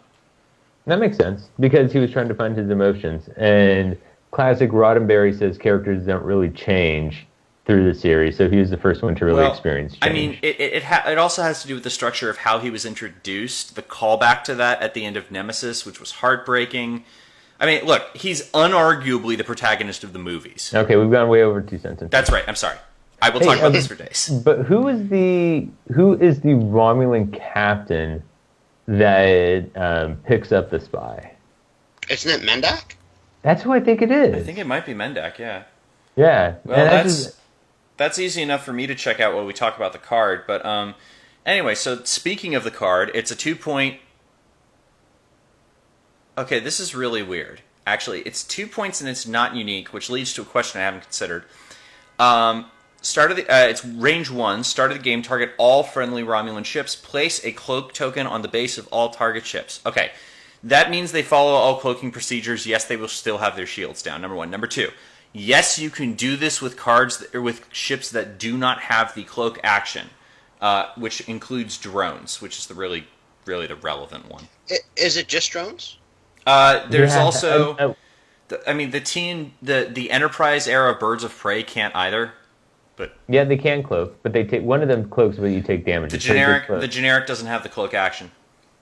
That makes sense, because he was trying to find his emotions, and classic Roddenberry says characters don't really change through the series, so he was the first one to really experience change. I mean, it also has to do with the structure of how he was introduced, the callback to that at the end of Nemesis, which was heartbreaking. I mean, look, he's unarguably the protagonist of the movies. Okay, we've gone way over 2 sentences. That's right, I'm sorry. I will talk about this for days. But who is the Romulan captain that picks up the spy? Isn't it Mendak? That's who I think it is. I think it might be Mendak, yeah. Yeah. Well, that's easy enough for me to check out while we talk about the card. But anyway, so speaking of the card, it's a 2-point... Okay, this is really weird. Actually, it's 2 points and it's not unique, which leads to a question I haven't considered. It's range 1. Start of the game, target all friendly Romulan ships. Place a cloak token on the base of all target ships. Okay, that means they follow all cloaking procedures. Yes, they will still have their shields down, number 1. Number 2, yes, you can do this with with ships that do not have the cloak action, which includes drones, which is the really the relevant one. Is it just drones? There's also... the Enterprise era Birds of Prey can't either. But yeah, they can cloak, but they take one of them cloaks, but you take damage. The generic doesn't have the cloak action.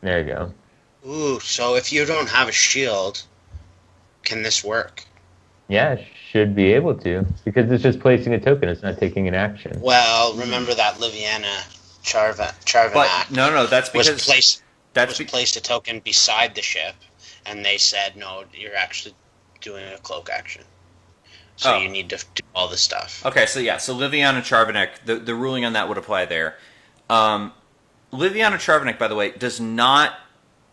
There you go. Ooh, so if you don't have a shield, can this work? Yeah, should be able to, because it's just placing a token. It's not taking an action. Well, remember that Liviana Charvanak. But no, that's because placed a token beside the ship, and they said, no, you're actually doing a cloak action. So you need to do all this stuff. Okay, so Liviana Charvanek, the ruling on that would apply there. Liviana Charvanek, by the way, does not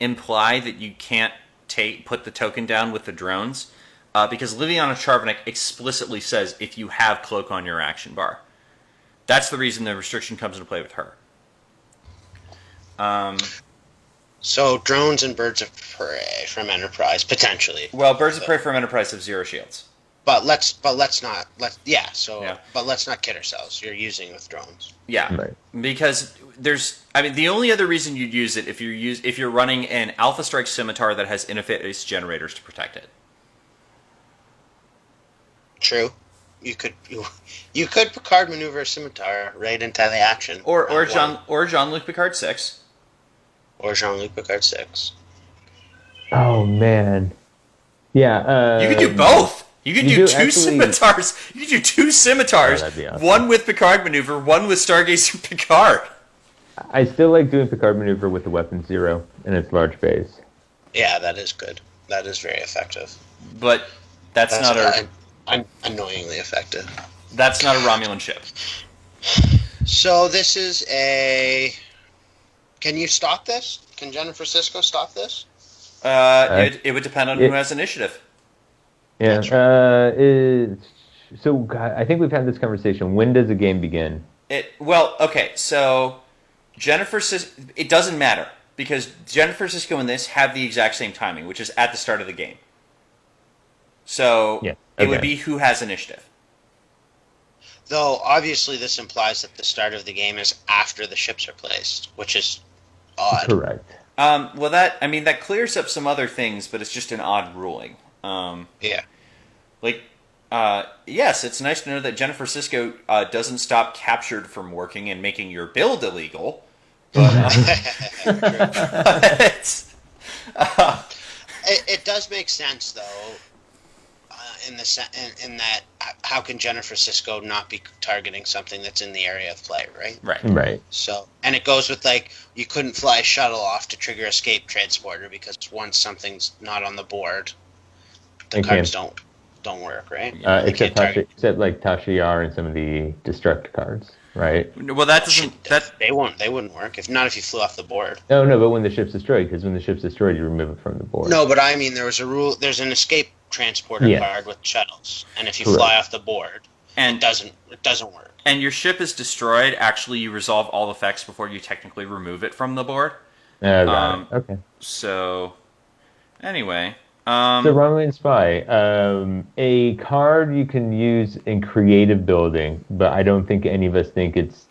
imply that you can't put the token down with the drones, because Liviana Charvanek explicitly says if you have cloak on your action bar. That's the reason the restriction comes into play with her. So drones and Birds of Prey from Enterprise, potentially. Well, Birds of Prey from Enterprise have 0 shields. But let's not kid ourselves. You're using with drones. Yeah, right. Because the only other reason you'd use it if you're running an Alpha Strike Scimitar that has interface generators to protect it. True. You could Picard maneuver a Scimitar right into the action. Or Jean-Luc Picard 6. Or Jean-Luc Picard 6. Oh man. Yeah. You could do both. You could do two scimitars. You could do 2 scimitars. Oh, that'd be awesome. One with Picard maneuver, one with Stargazer Picard. I still like doing Picard maneuver with the weapon 0 in its large base. Yeah, that is good. That is very effective. But that's not annoyingly effective. That's not a Romulan ship. So this is a... Can you stop this? Can Jennifer Sisko stop this? It would depend on who has initiative. Yeah. So I think we've had this conversation. When does a game begin? So Jennifer Sisko... It doesn't matter, because Jennifer Sisko and this have the exact same timing, which is at the start of the game. So it would be who has initiative. Though, obviously, this implies that the start of the game is after the ships are placed, which is odd. Correct. That clears up some other things, but it's just an odd ruling. Yeah. Yes, it's nice to know that Jennifer Sisko doesn't stop captured from working and making your build illegal. But, It does make sense though, in that how can Jennifer Sisko not be targeting something that's in the area of play, right? Right. So, and it goes with like you couldn't fly a shuttle off to trigger escape transporter because once something's not on the board, the cards don't work, right? Except like Tasha Yar and some of the destruct cards, right? well, that doesn't they wouldn't work if you flew off the board. No, but when the ship's destroyed, because when the ship's destroyed, you remove it from the board. No, but I mean there was a rule. There's an escape transporter card with shuttles, and if you fly off the board, it doesn't work. And your ship is destroyed. Actually, you resolve all effects before you technically remove it from the board. Okay. So, anyway. So Romulan Spy, a card you can use in creative building, but I don't think any of us think it's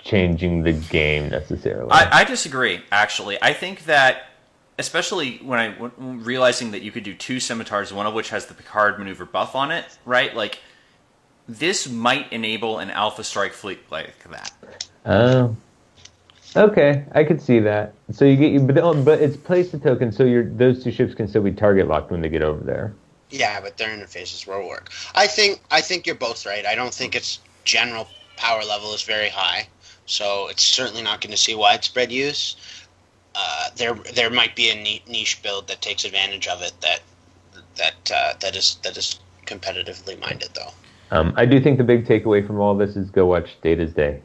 changing the game necessarily. I disagree, actually. I think that, especially when realizing that you could do 2 scimitars, one of which has the Picard maneuver buff on it, right? Like, this might enable an Alpha Strike fleet like that. Oh. Okay, I could see that. So you get but it's place the token, so those 2 ships can still be target locked when they get over there. Yeah, but their interfaces will work. I think you're both right. I don't think its general power level is very high, so it's certainly not going to see widespread use. There might be a niche build that takes advantage of it that is competitively minded though. I do think the big takeaway from all this is go watch Data's Day,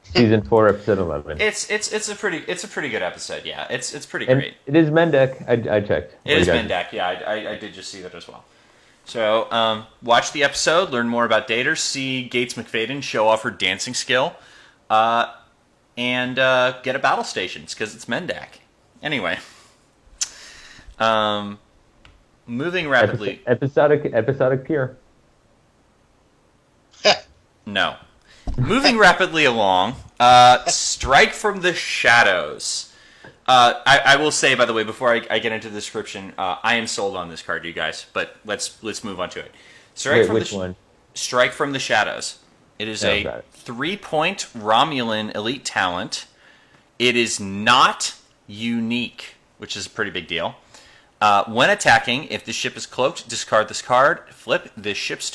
season 4, episode 11. It's a pretty good episode. Yeah, it's pretty and great. It is Mendak. I checked. It is Mendak. Yeah, I did just see that as well. So watch the episode, learn more about Data, see Gates McFadden show off her dancing skill, and get a battle stations because it's Mendak. Anyway, moving rapidly. Episodic pure. No. Moving rapidly along, Strike from the Shadows. I will say, by the way, before I get into the description, I am sold on this card, you guys. But let's move on to it. Which one? Strike from the Shadows. It is a 3-point Romulan elite talent. It is not unique, which is a pretty big deal. When attacking, if the ship is cloaked, discard this card. Flip the ship's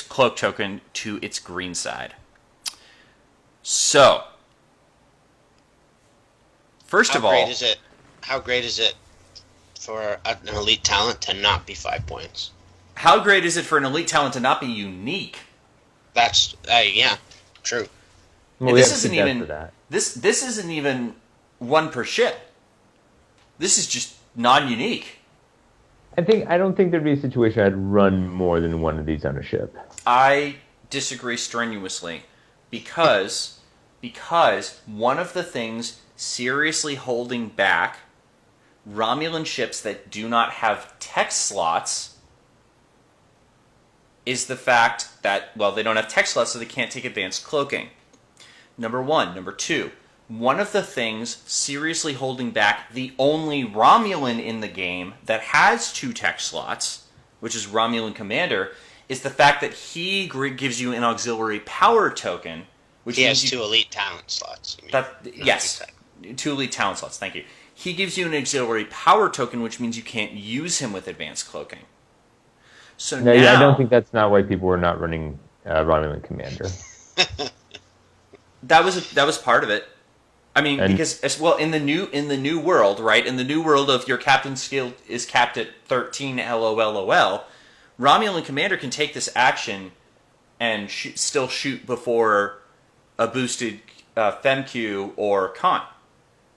cloak token to its green side. So, first of all, how great is it for an elite talent to not be 5 points? How great is it for an elite talent to not be unique? That's true. Well, this isn't even one per ship. This is just non-unique. I don't think there'd be a situation I'd run more than one of these on a ship. I disagree strenuously because one of the things seriously holding back Romulan ships that do not have tech slots is the fact that, well, they don't have tech slots, so they can't take advanced cloaking. Number one. Number two, one of the things seriously holding back the only Romulan in the game that has 2 tech slots, which is Romulan Commander, is the fact that he gives you an auxiliary power token. Which he has 2 elite talent slots. Yes, 2 elite talent slots, thank you. He gives you an auxiliary power token, which means you can't use him with advanced cloaking. So now, I don't think that's not why people were not running Romulan Commander. That was part of it. I mean, because as well in the new world, right? In the new world of your captain's skill is capped at 13 LOLOL, Romulan Commander can take this action and still shoot before a boosted FemQ or Khan.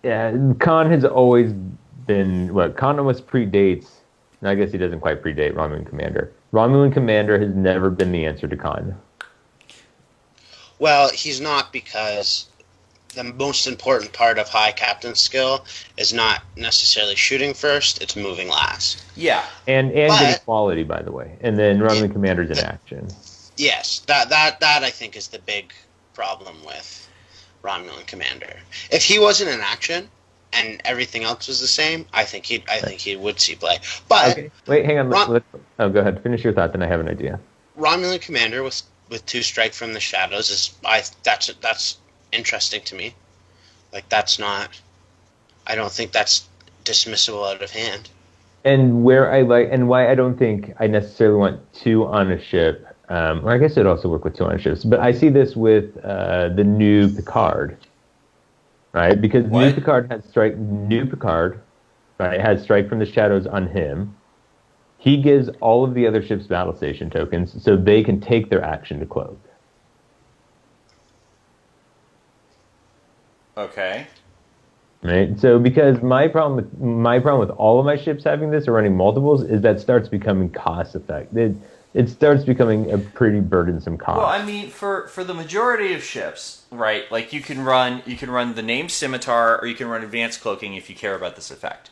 Yeah, Khan has always been Khan almost predates. I guess he doesn't quite predate Romulan Commander. Romulan Commander has never been the answer to Khan. Well, he's not, because the most important part of high captain skill is not necessarily shooting first, it's moving last. Yeah. And good quality, by the way. And then Romulan Commander's in action. Yes, that I think is the big problem with Romulan Commander. If he wasn't in action and everything else was the same, I think he would see play. But okay. Wait, hang on. Go ahead. Finish your thought, then I have an idea. Romulan Commander with 2 strike from the shadows that's interesting to me. Like, that's not... I don't think that's dismissible out of hand. And where I like, and why I don't think I necessarily want two on a ship, or I guess it'd also work with two on ships, but I see this with the new Picard, right? Because What? New Picard, right, has Strike from the Shadows on him. He gives all of the other ships battle station tokens so they can take their action to cloak. Okay. Right. So because my problem with all of my ships having this or running multiples is that starts becoming cost effective. It starts becoming a pretty burdensome cost. Well, I mean, for the majority of ships, right? Like you can run the named Scimitar, or you can run Advanced Cloaking if you care about this effect.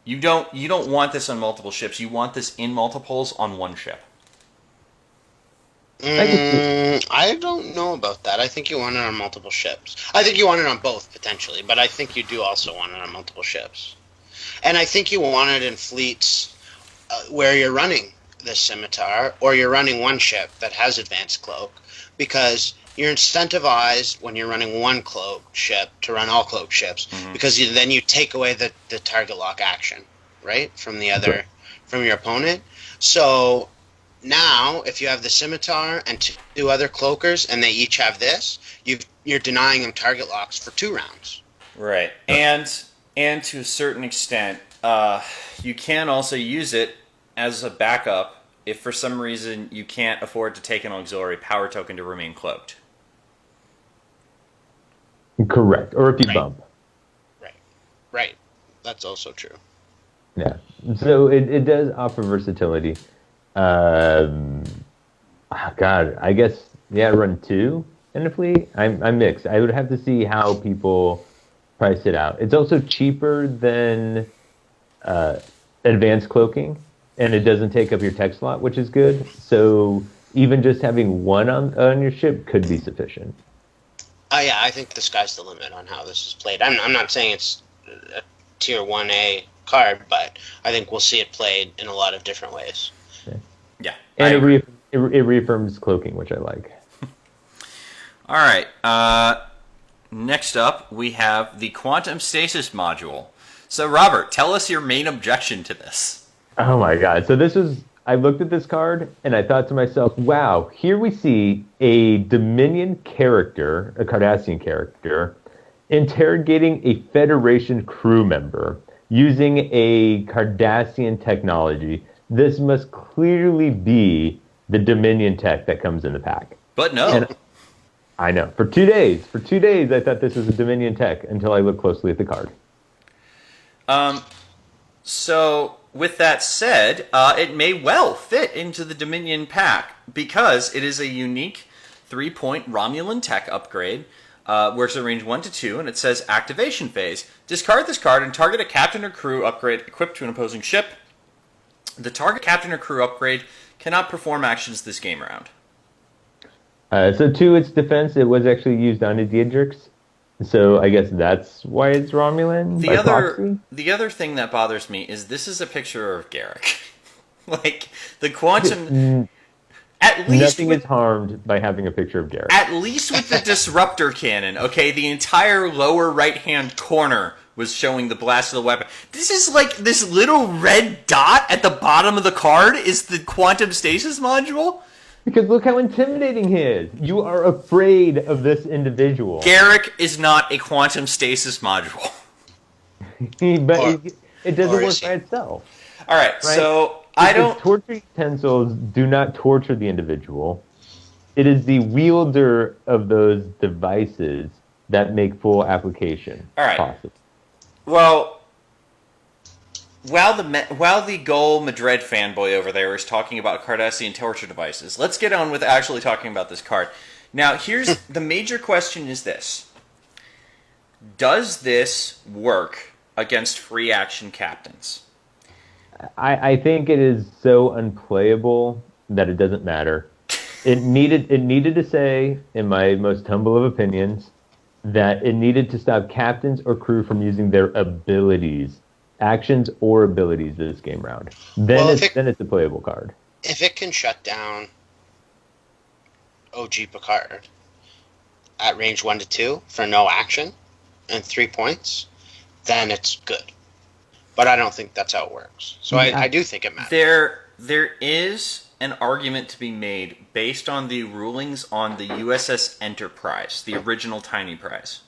You don't want this on multiple ships. You want this in multiples on one ship. I don't know about that. I think you want it on multiple ships. I think you want it on both, potentially, but I think you do also want it on multiple ships. And I think you want it in fleets where you're running the Scimitar, or you're running one ship that has Advanced Cloak, because you're incentivized when you're running one cloak ship to run all cloak ships, because then you take away the target lock action, right, from from your opponent. So... Now, if you have the Scimitar and two other cloakers, and they each have this, you're denying them target locks for 2 rounds. Right, and to a certain extent, you can also use it as a backup if for some reason you can't afford to take an auxiliary power token to remain cloaked. Correct, or if you bump. Right. That's also true. Yeah, so it does offer versatility. God, I guess, run 2 in a fleet. I'm mixed. I would have to see how people price it out. It's also cheaper than Advanced Cloaking, and it doesn't take up your tech slot, which is good. So even just having one on your ship could be sufficient. Yeah, I think the sky's the limit on how this is played. I'm not saying it's a tier 1A card, but I think we'll see it played in a lot of different ways. Yeah. And it reaffirms cloaking, which I like. All right. Next up, we have the Quantum Stasis module. So, Robert, tell us your main objection to this. Oh my god. So I looked at this card, and I thought to myself, wow, here we see a Dominion character, a Cardassian character, interrogating a Federation crew member using a Cardassian technology. This must clearly be the Dominion tech that comes in the pack. But no. And I know. For 2 days, I thought this was a Dominion tech until I looked closely at the card. So, with that said, it may well fit into the Dominion pack because it is a unique 3-point Romulan tech upgrade. Works at range 1 to 2, and it says Activation Phase. Discard this card and target a captain or crew upgrade equipped to an opposing ship. The target captain or crew upgrade cannot perform actions this game round. So to its defense, it was actually used on a Diedrichs. So I guess that's why it's Romulan. The other thing that bothers me is this is a picture of Garrick. Like the quantum. At least nothing is harmed by having a picture of Garrick. At least with the disruptor cannon, okay, the entire lower right-hand corner was showing the blast of the weapon. This is like this little red dot at the bottom of the card is the quantum stasis module. Because look how intimidating he is. You are afraid of this individual. Garrick is not a quantum stasis module. But it doesn't work by itself. All right, so I don't... Torture utensils do not torture the individual. It is the wielder of those devices that make full application possible. Well, while the Gol Madred fanboy over there is talking about Cardassian torture devices, let's get on with actually talking about this card. Now, here's the major question is this. Does this work against free action captains? I think it is so unplayable that it doesn't matter. It needed to say, in my most humble of opinions, that it needed to stop captains or crew from using their abilities, actions or abilities this game round. Then it's a playable card. If it can shut down OG Picard at range 1 to 2 for no action, and 3 points, then it's good. But I don't think that's how it works. So I do think it matters. There is an argument to be made based on the rulings on the USS Enterprise, the original Tiny Prize.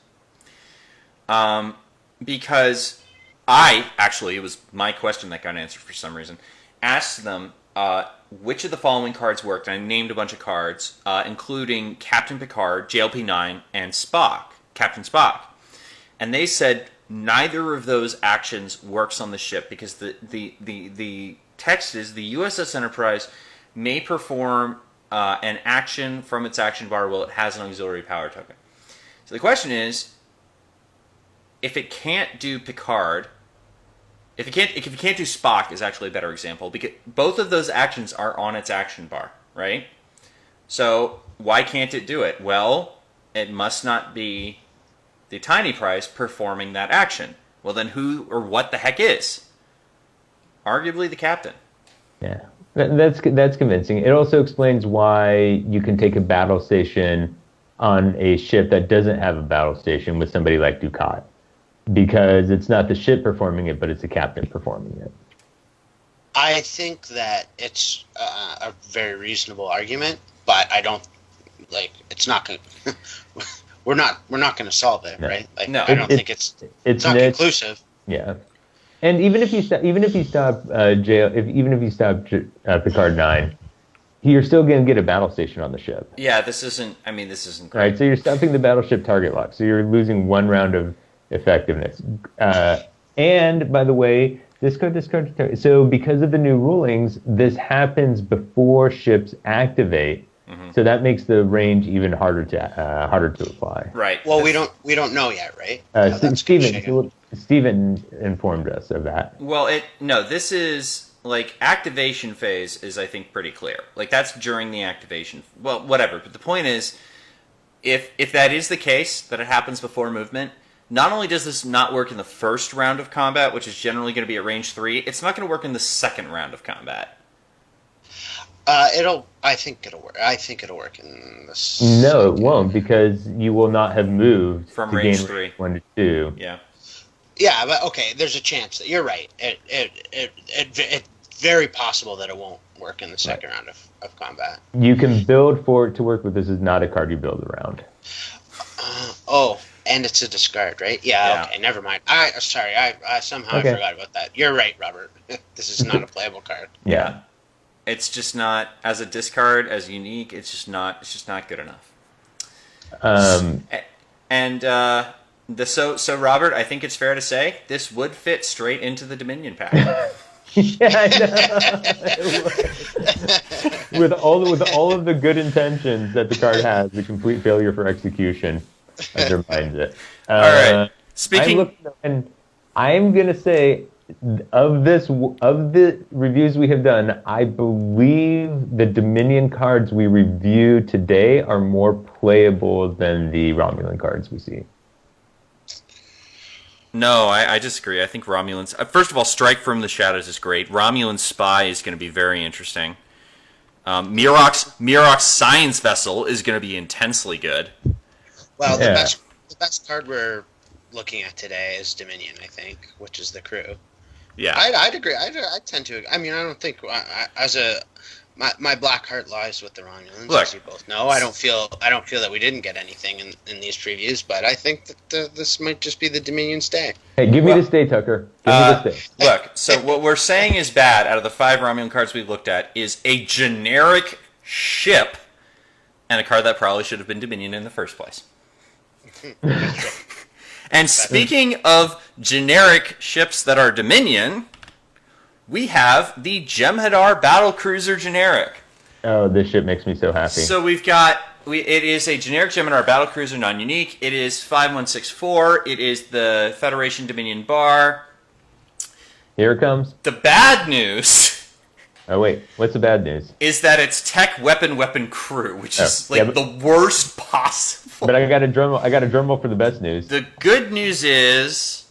Because it was my question that got answered for some reason, asked them which of the following cards worked, and I named a bunch of cards, including Captain Picard, JLP-9, and Captain Spock. And they said neither of those actions works on the ship because the text is the USS Enterprise may perform an action from its action bar while it has an auxiliary power token. So the question is, if it can't do Picard, if it can't do Spock is actually a better example because both of those actions are on its action bar, right? So why can't it do it? Well, it must not be the Tiny Prize performing that action. Well, then who or what the heck is? Arguably the captain. Yeah, that's convincing. It also explains why you can take a battle station on a ship that doesn't have a battle station with somebody like Ducat. Because it's not the ship performing it, but it's the captain performing it. I think that it's a very reasonable argument, but I don't it's not going. we're not going to solve it, No. right? Like, No, I don't think it's not conclusive. Yeah, and even if you stop Picard 9, you're still going to get a battle station on the ship. Yeah, this isn't great. Right, so you're stopping the battleship target lock, so you're losing one round of effectiveness. And by the way, discard. So because of the new rulings, this happens before ships activate. Mm-hmm. So that makes the range even harder to apply. Right. Well, we don't know yet, right? Steven informed us of that. Well, this is like activation phase is I think pretty clear. Like that's during the activation. Well, whatever. But the point is, if that is the case, that it happens before movement. Not only does this not work in the first round of combat, which is generally going to be at range 3, it's not going to work in the second round of combat. I think it'll work. I think it'll work in this. No, it won't because you will not have moved from to range gain 3. 1 to 2. Yeah. Yeah, but okay. There's a chance that you're right. It's very possible that it won't work in the second round of combat. You can build for it to work, but this is not a card you build around. And it's a discard, right? Yeah. Okay, never mind. I somehow I forgot about that. You're right, Robert. This is not a playable card. Yeah. It's just not as a discard, as unique. It's just not good enough. So Robert, I think it's fair to say this would fit straight into the Dominion pack. Yeah, I know. with all of the good intentions that the card has, the complete failure for execution undermines it. All right. I'm gonna say, of the reviews we have done, I believe the Dominion cards we reviewed today are more playable than the Romulan cards we see. No, I disagree. I think Romulan's... first of all, Strike from the Shadows is great. Romulan Spy is going to be very interesting. Mirok's Science Vessel is going to be intensely good. Well, the best card we're looking at today is Dominion, I think, which is the crew. Yeah, I'd agree. I tend to. I mean, I don't think my black heart lies with the Romulans, as you both know. I don't feel that we didn't get anything in these previews, but I think that this might just be the Dominion stay. Hey, give me this day, Tucker. Give me this day. Look, so what we're saying is bad out of the 5 Romulan cards we've looked at is a generic ship and a card that probably should have been Dominion in the first place. And speaking of generic ships that are Dominion, we have the Jem'Hadar Battlecruiser generic. Oh, this ship makes me so happy. So we've got... it is a generic Jem'Hadar Battlecruiser, non-unique. It is 5164. It is the Federation Dominion bar. Here it comes. The bad news... Oh, wait. What's the bad news? Is that it's tech weapon crew, which is the worst possible. But I got a drum roll for the best news. The good news is...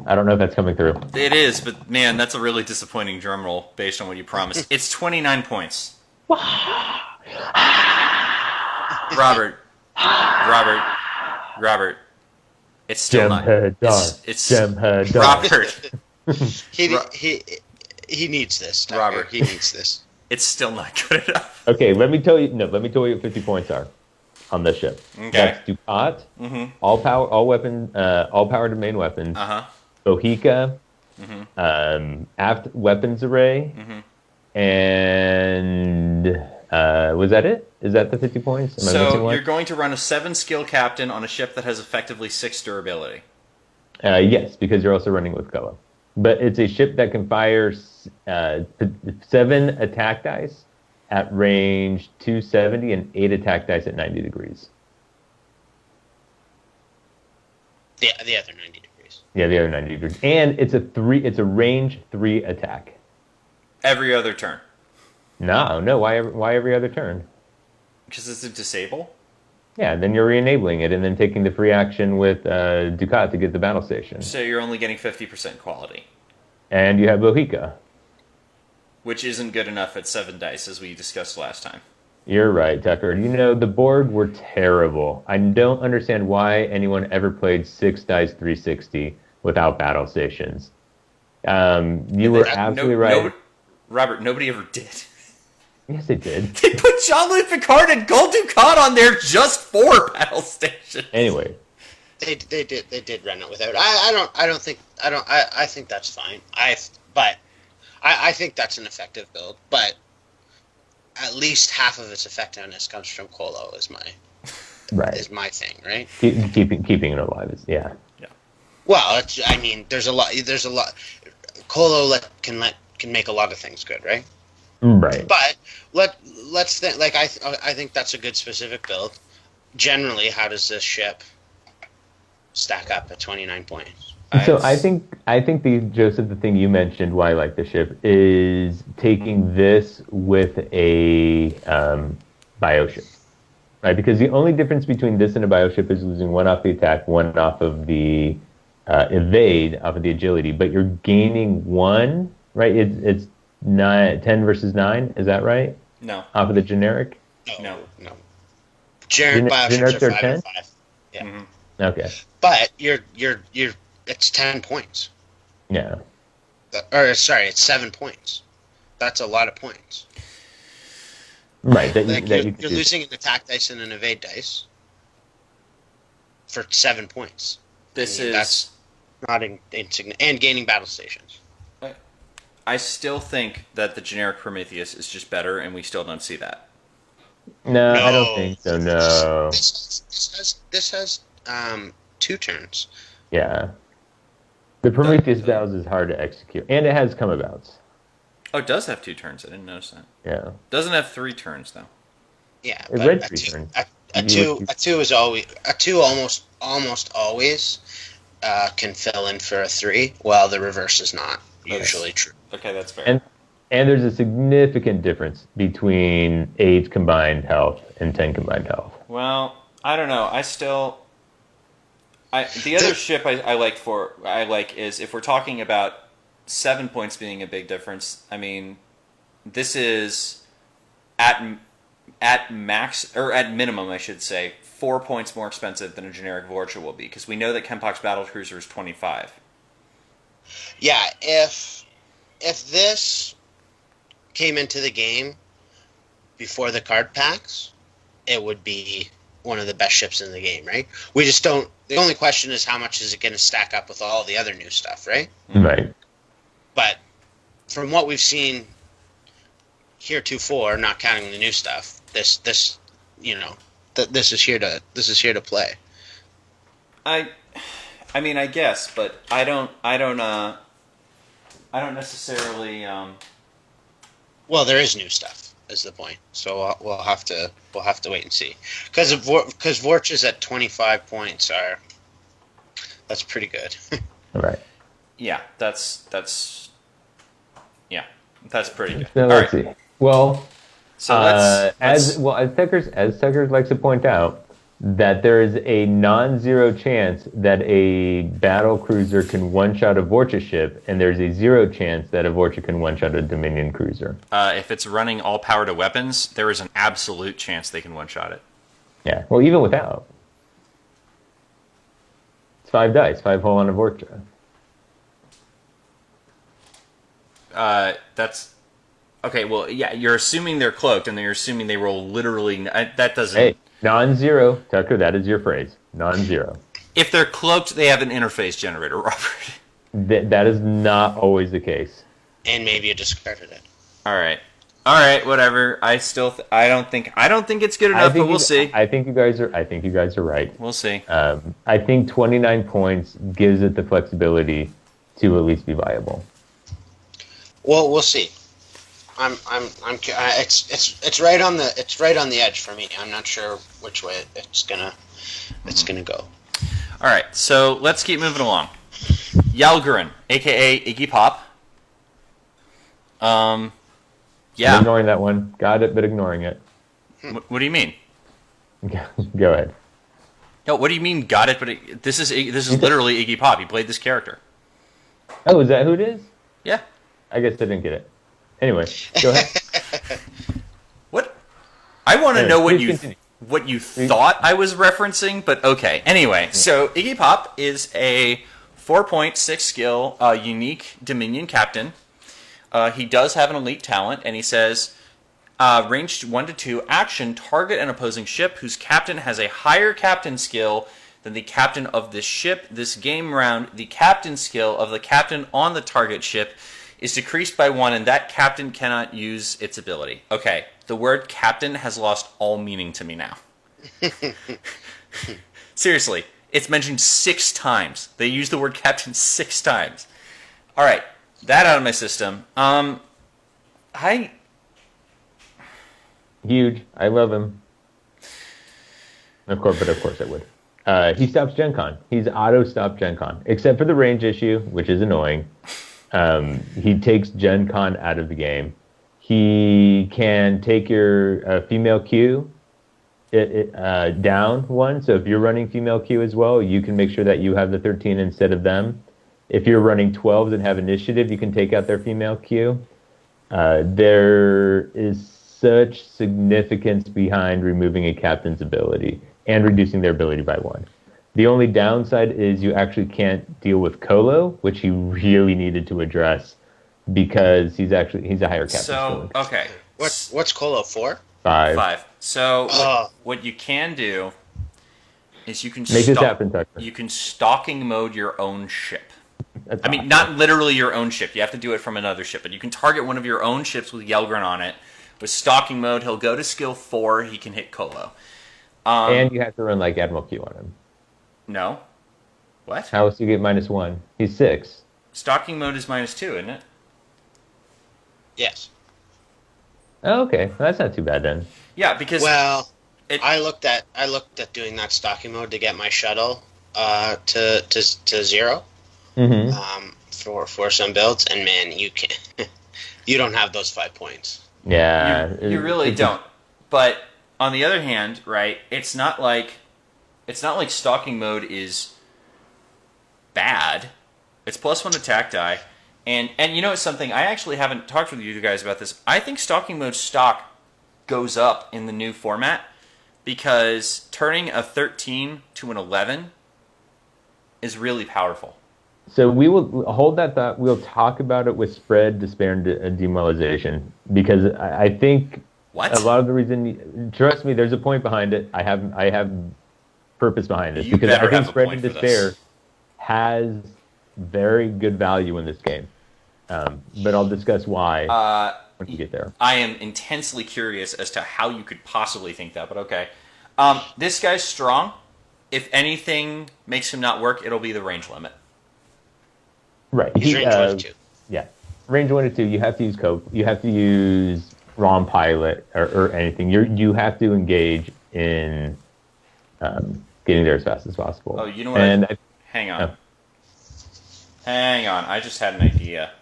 I don't know if that's coming through. It is, but man, that's a really disappointing drum roll based on what you promised. It's 29 points. Robert, Robert, it's still not. It's Jem'Hadar. Robert. He needs this, Tucker. Robert. He needs this. It's still not good enough. Okay, let me tell you. No, let me tell you what 50 points are on this ship. Okay. That's Ducat, all power, all weapon, all power to main weapons. Bohica, aft weapons array, and was that it? Is that the 50 points? Am I missing So one? you're going to run a 7 skill captain on a ship that has effectively 6 durability. Yes, because you're also running with Gullo. But it's a ship that can fire 7 attack dice at range 270 and 8 attack dice at 90 degrees. The other 90 degrees. Yeah, the other 90 degrees. And it's a range 3 attack. Every other turn. No. Why every other turn? Because it's a disable? Yeah, then you're re-enabling it and then taking the free action with Ducat to get the battle station. So you're only getting 50% quality. And you have Bohica. Which isn't good enough at 7 dice, as we discussed last time. You're right, Tucker. You know, the board were terrible. I don't understand why anyone ever played 6 dice 360 without battle stations. You were absolutely right. Robert, nobody ever did. Yes, they did. They put Jean-Luc Picard and Gul Dukat on there just for battle stations. Anyway. They did run it without. I think that's fine. I think that's an effective build, but at least half of its effectiveness comes from Colo is my thing, right? Keeping it alive is yeah. Well, there's a lot. Colo can make a lot of things good, right? Right. But let's think. Like I think that's a good specific build. Generally, how does this ship stack up at 29 points? So I think the thing you mentioned why I like the ship is taking this with a bioship, right? Because the only difference between this and a bioship is losing 1 off the attack, 1 off of the evade, off of the agility, but you're gaining 1, right? It's 10 versus 9, is that right? No. Off of the generic? No. Generic bioships are 5 and 5. Yeah. Mm-hmm. Okay. But you're it's 10 points. Yeah. Or sorry, it's 7 points. That's a lot of points. Right. You're losing an attack dice and an evade dice for 7 points. That's not insignificant. And gaining battle stations. I still think that the generic Prometheus is just better, and we still don't see that. No, I don't think so. No. This has 2 turns. Yeah. The Prometheus battles is hard to execute, and it has come-abouts. Oh, it does have 2 turns. I didn't notice that. Yeah. Doesn't have 3 turns though. Yeah, it read 3 turns. A two is always almost always can fill in for a 3, while the reverse is not usually true. Okay, that's fair. And there's a significant difference between 8 combined health and 10 combined health. Well, I don't know. The other ship I like is if we're talking about 7 points being a big difference. I mean, this is at max or at minimum, I should say, 4 points more expensive than a generic Vorcha will be because we know that Kempok's battlecruiser is 25. Yeah, if this came into the game before the card packs, it would be one of the best ships in the game, right? We just don't. The only question is how much is it going to stack up with all the other new stuff, right? Right. But from what we've seen heretofore, not counting the new stuff, this is here to play. I mean, I guess, but I don't necessarily. Well, there is new stuff. Is the point? So we'll have to wait and see. Because Vorch's at 25 points that's pretty good. Right. Yeah, that's pretty good. So let's see. Well, so as Tucker likes to point out, that there is a non-zero chance that a battle cruiser can one-shot a Vorcha ship, and there's a 0 chance that a Vorcha can one-shot a Dominion cruiser. If it's running all power to weapons, there is an absolute chance they can one-shot it. Yeah, well, even without. 5 dice, 5 hull on a Vortra. That's okay. Well, yeah, you're assuming they're cloaked, and then you're assuming they roll literally. That doesn't. Hey, non-zero, Tucker. That is your phrase. Non-zero. If they're cloaked, they have an interface generator, Robert. That is not always the case. And maybe you discarded it. All right, whatever. I don't think it's good enough, but we'll see. I think you guys are right. We'll see. I think 29 points gives it the flexibility to at least be viable. Well, we'll see. It's right on the edge for me. I'm not sure which way it's gonna go. All right, so let's keep moving along. Yalgren, aka Iggy Pop. Yeah. I'm ignoring that one. Got it, but ignoring it. What do you mean? Go ahead. No, what do you mean? Got it, but this is literally Iggy Pop. He played this character. Oh, is that who it is? Yeah. I guess I didn't get it. Anyway, go ahead. What? I want to know what continue. you thought I was referencing, but okay. Anyway, so Iggy Pop is a 4.6 skill unique Dominion captain. He does have an elite talent, and he says, ranged 1 to 2, action, target an opposing ship whose captain has a higher captain skill than the captain of this ship. This game round, the captain skill of the captain on the target ship is decreased by 1, and that captain cannot use its ability. Okay, the word captain has lost all meaning to me now. Seriously, it's mentioned 6 times. They use the word captain 6 times. All right, that out of my system. Huge. I love him. Of course I would. He stops Gen Con. He's auto-stopped Gen Con, except for the range issue, which is annoying. He takes Gen Con out of the game. He can take your female Q down 1. So if you're running female Q as well, you can make sure that you have the 13 instead of them. If you're running 12s and have initiative, you can take out their female Q. There is such significance behind removing a captain's ability and reducing their ability by 1. The only downside is you actually can't deal with Colo, which he really needed to address because he's a higher captain. So, okay. What's Colo for? 5. So what you can do is you can Make this happen, Tucker. You can stalking mode your own ship. I mean, not literally your own ship. You have to do it from another ship, but you can target one of your own ships with Yelgren on it. With stalking mode, he'll go to skill 4. He can hit Colo. And you have to run like Admiral Q on him. No. What? How else do you get -1? He's 6. Stalking mode is -2, isn't it? Yes. Oh, okay. Well, that's not too bad then. Yeah, because I looked at doing that stalking mode to get my shuttle to 0 for some builds, and man, you can you don't have those 5 points. Yeah, you really don't. But on the other hand, right? It's not like stalking mode is bad. It's +1 attack die, and you know something. I actually haven't talked with you guys about this. I think stalking mode stock goes up in the new format because turning a 13 to an 11 is really powerful. So we will hold that thought. We'll talk about it with spread, despair, and demoralization because I think a lot of the reason. Trust me, there's a point behind it. I have purpose behind it because I think spread and despair has very good value in this game. But I'll discuss why when we get there. I am intensely curious as to how you could possibly think that, but okay. This guy's strong. If anything makes him not work, it'll be the range limit. Right. He's range 1 to 2. Yeah. Range 1 to 2. You have to use cope. You have to use ROM pilot or anything. You have to engage in getting there as fast as possible. Oh, you know what? Hang on. Oh. Hang on. I just had an idea.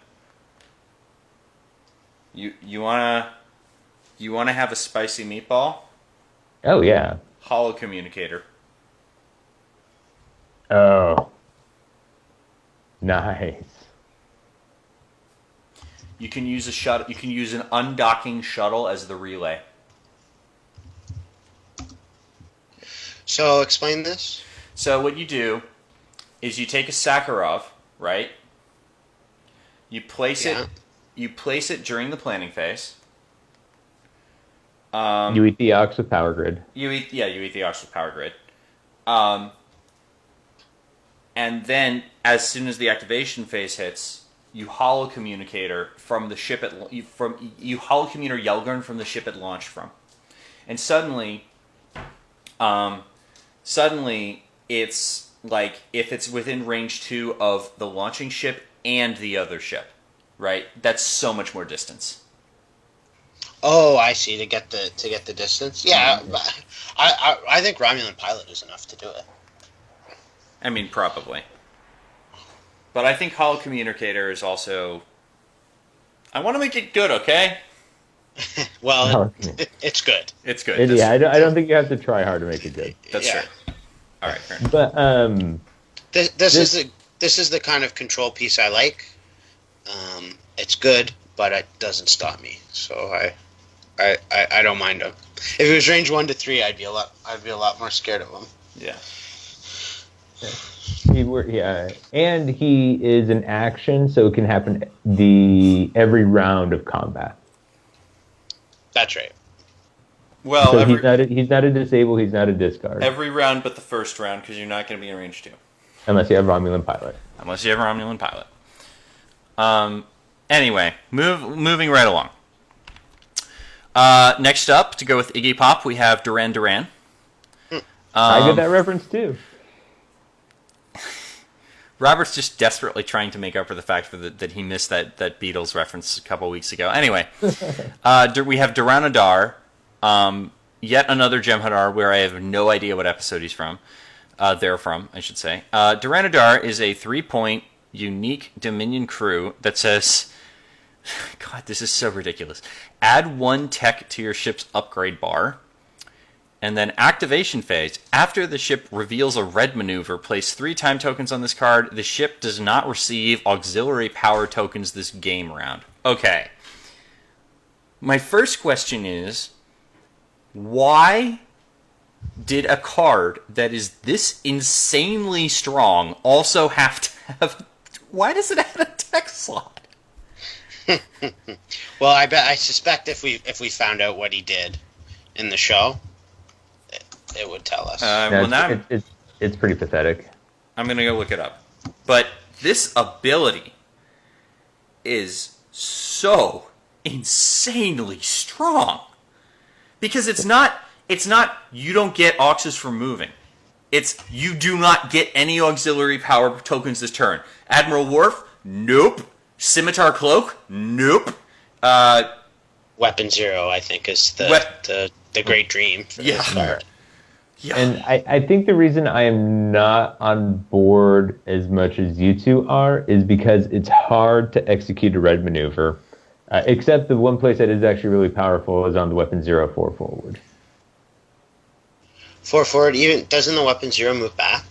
You wanna have a spicy meatball? Oh yeah. Hollow communicator. Oh. Nice. You can use a shuttle. You can use an undocking shuttle as the relay. So explain this. So what you do is you take a Sakharov, right? You place Yeah. it. You place it during the planning phase. You eat the ox with power grid. You eat the ox with power grid. And then, as soon as the activation phase hits, you holo communicator from the ship you holo communicator Yelgern from the ship it launched from, and suddenly it's like if it's within range 2 of the launching ship and the other ship, right? That's so much more distance. Oh, I see. To get the distance. Yeah, but I think Romulan pilot is enough to do it. I mean, probably. But I think holo communicator is also. I want to make it good, okay? Well, it's good. It's good. I don't think you have to try hard to make it good. That's Yeah. true. All right, fair enough. But This is the kind of control piece I like. It's good, but it doesn't stop me. So I don't mind him. If it was range 1 to 3, I'd be a lot more scared of him. Yeah. and he is an action, so it can happen every round of combat. That's right. Well, So he's not a disable, he's not a discard, every round but the first round, because you're not going to be in range 2. unless you have Romulan pilot. Unless you have a Romulan pilot. Anyway, moving right along. Next up, to go with Iggy Pop, we have Duran Duran. I get that reference too. Robert's just desperately trying to make up for the fact that he missed that Beatles reference a couple weeks ago. Anyway, we have Duran Adar, yet another Jem'Hadar where I have no idea what episode he's from. They're from, I should say. Duran Adar is a 3-point unique Dominion crew that says, God, this is so ridiculous. Add 1 tech to your ship's upgrade bar. And then activation phase. After the ship reveals a red maneuver, place 3 time tokens on this card. The ship does not receive auxiliary power tokens this game round. Okay. My first question is, why did a card that is this insanely strong also have to have... Why does it have a tech slot? Well, I suspect if we found out what he did in the show, it would tell us. Well, now It's pretty pathetic. I'm going to go look it up. But this ability is so insanely strong. Because it's not you don't get auxes for moving. It's you do not get any auxiliary power tokens this turn. Admiral Worf, nope. Scimitar Cloak, nope. Weapon 0, I think, is the great dream for this card. Yeah. And I think the reason I am not on board as much as you two are is because it's hard to execute a red maneuver. Except the one place that is actually really powerful is on the Weapon 0 4 forward. 4 forward, even doesn't the Weapon 0 move back?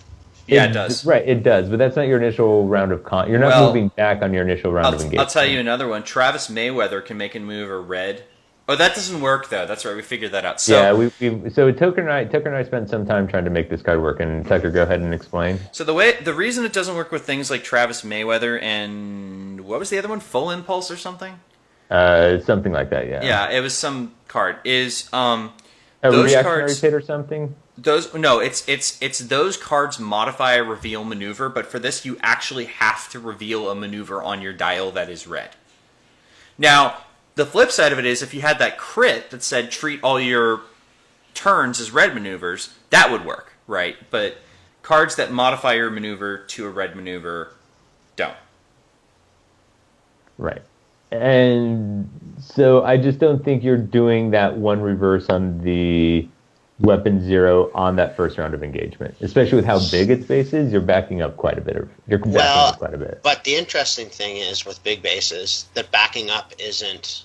Yeah, it does. Right, it does, but that's not your initial round of You're not moving back on your initial round of engagement. I'll tell you another one. Travis Mayweather can make a move a red. Oh, that doesn't work though. That's right. We figured that out. So, yeah, so Tucker and I spent some time trying to make this card work. And Tucker, go ahead and explain. So the reason it doesn't work with things like Travis Mayweather and what was the other one? Full Impulse or something? Something like that. Yeah. Yeah, it was some card. Is a those reactionary cards pit or something? It's those cards modify a reveal maneuver, but for this you actually have to reveal a maneuver on your dial that is red. Now, the flip side of it is if you had that crit that said treat all your turns as red maneuvers, that would work, right? But cards that modify your maneuver to a red maneuver don't. Right. And so I just don't think you're doing that one reverse on the Weapon 0 on that first round of engagement, especially with how big its base is. You're backing up quite a bit. But the interesting thing is with big bases that backing up isn't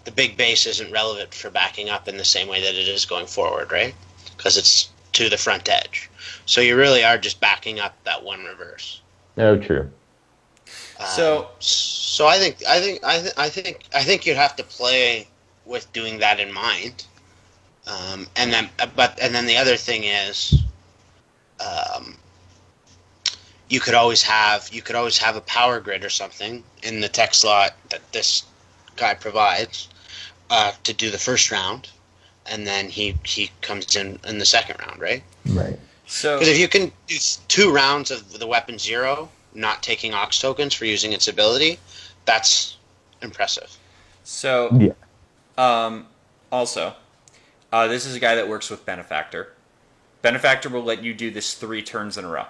the big base isn't relevant for backing up in the same way that it is going forward, right? Because it's to the front edge, so you really are just backing up that one reverse. No, true. So I think you'd have to play with doing that in mind. And then the other thing is, you could always have a power grid or something in the tech slot that this guy provides to do the first round, and then he comes in the second round, right? Right. So Because if you can do 2 rounds of the weapon 0, not taking Ox tokens for using its ability, that's impressive. So, Yeah. also, this is a guy that works with Benefactor. Benefactor will let you do this 3 turns in a row.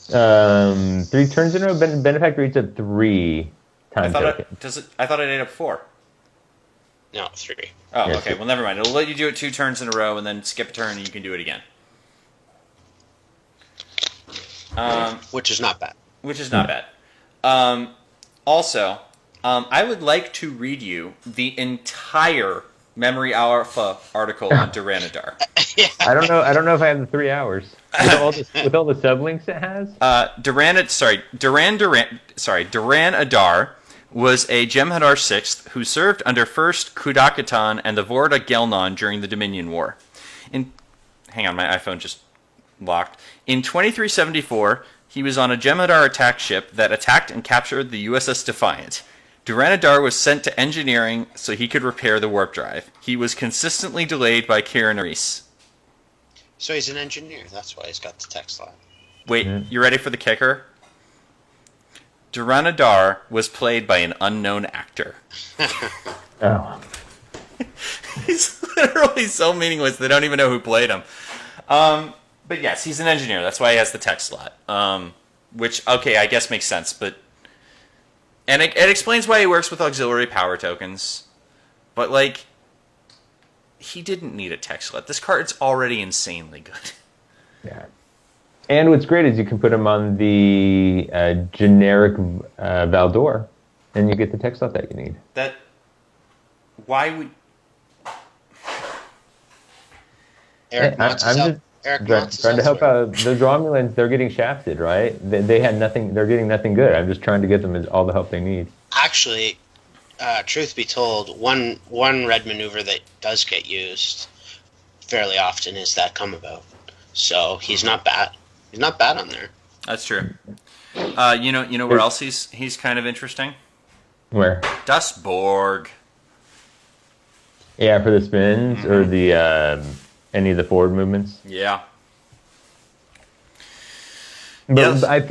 3 turns in a row. Benefactor eats up 3 time tokens. I thought it ate up 4. No, 3. Oh, Yeah, okay. 2. Well, never mind. It'll let you do it 2 turns in a row, and then skip a turn, and you can do it again. Which is not bad. Which is not bad. Also, I would like to read you the entire Memory Alpha article on Duranidar. Yeah. I don't know if I have the 3 hours with all the sublinks it has. Duran Adar was a Jem'Hadar Sixth who served under First Kudakatan and the Vorda Gelnon during the Dominion War. Hang on, my iPhone just locked. In 2374, he was on a Jem'Hadar attack ship that attacked and captured the USS Defiant. Duranidar was sent to engineering so he could repair the warp drive. He was consistently delayed by Kieran Reese. So he's an engineer. That's why he's got the tech slot. Wait, you ready for the kicker? Duranidar was played by an unknown actor. Oh. He's literally so meaningless, they don't even know who played him. But yes, he's an engineer. That's why he has the tech slot. Which, okay, I guess makes sense. And it explains why he works with auxiliary power tokens. But, like, he didn't need a tech slot. This card's already insanely good. Yeah. And what's great is you can put him on the generic Valdor, and you get the tech slot that you need. Why would... Eric I'm wants his help. just Eric wants his trying to help elsewhere. out. Those Romulans, they're getting shafted, right? They had nothing. They're getting nothing good. I'm just trying to get them all the help they need. Actually, truth be told, one red maneuver that does get used fairly often is that come about. So he's not bad. He's not bad on there. That's true. You know where else he's kind of interesting? Where? Dustborg. Yeah, for the spins or the any of the forward movements. Yeah. But Yes. I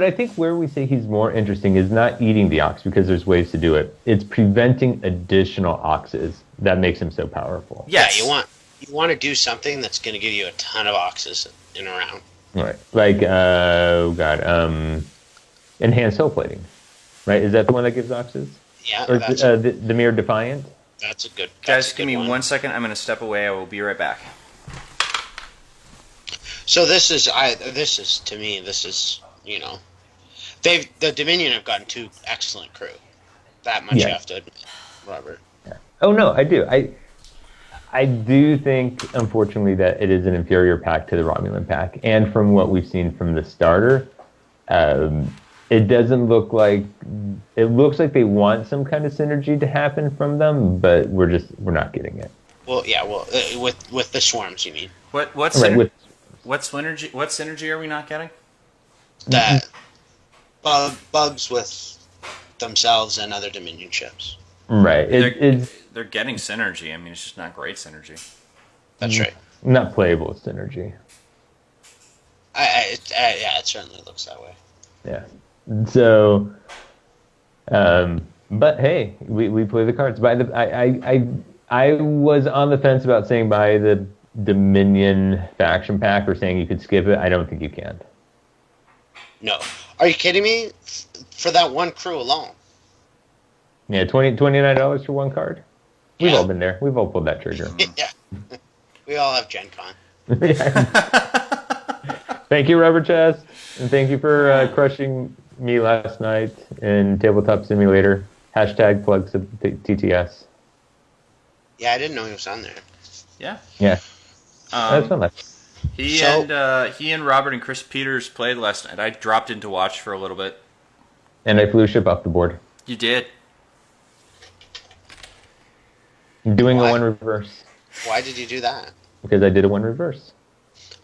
think where we say he's more interesting is not eating the ox because there's ways to do it. It's preventing additional oxes that makes him so powerful. Yes. Yeah, you want to do something that's going to give you a ton of oxes in a round. Right. Like enhanced hull plating. Right? Is that the one that gives oxes? Yeah, Or that's the Mere Defiant? a good. Guys, that's a give good me one. 1 second. I'm going to step away. I will be right back. So this is to me, the Dominion have gotten 2 excellent crew. That much you have to admit, Robert. Oh no, I do. I do think, unfortunately, that it is an inferior pack to the Romulan pack, and from what we've seen from the starter, it doesn't look like. It looks like they want some kind of synergy to happen from them, but we're not getting it. Well, yeah, with the swarms, you mean What Right, synergy? What synergy are we not getting? that bugs with themselves and other Dominion ships. right. They're getting synergy. I mean, it's just not great synergy. That's right. Not playable synergy. Yeah, it certainly looks that way. Yeah. So, but hey, we play the cards. I was on the fence about saying buy the Dominion faction pack or saying you could skip it. I don't think you can. No, are you kidding me? For that one crew alone. Yeah, $29 for one card. We've Yeah. all been there. We've all pulled that trigger. Yeah, we all have Gen Con. Thank you, Rubber Chest, and thank you for crushing me last night in Tabletop Simulator. Hashtag plugs of TTS. Yeah, I didn't know he was on there. Yeah. Yeah, that's fun. He and Robert and Chris Peters played last night. I dropped in to watch for a little bit. And I flew a ship off the board. You did. Doing Why? a one reverse Why did you do that? because I did a one reverse.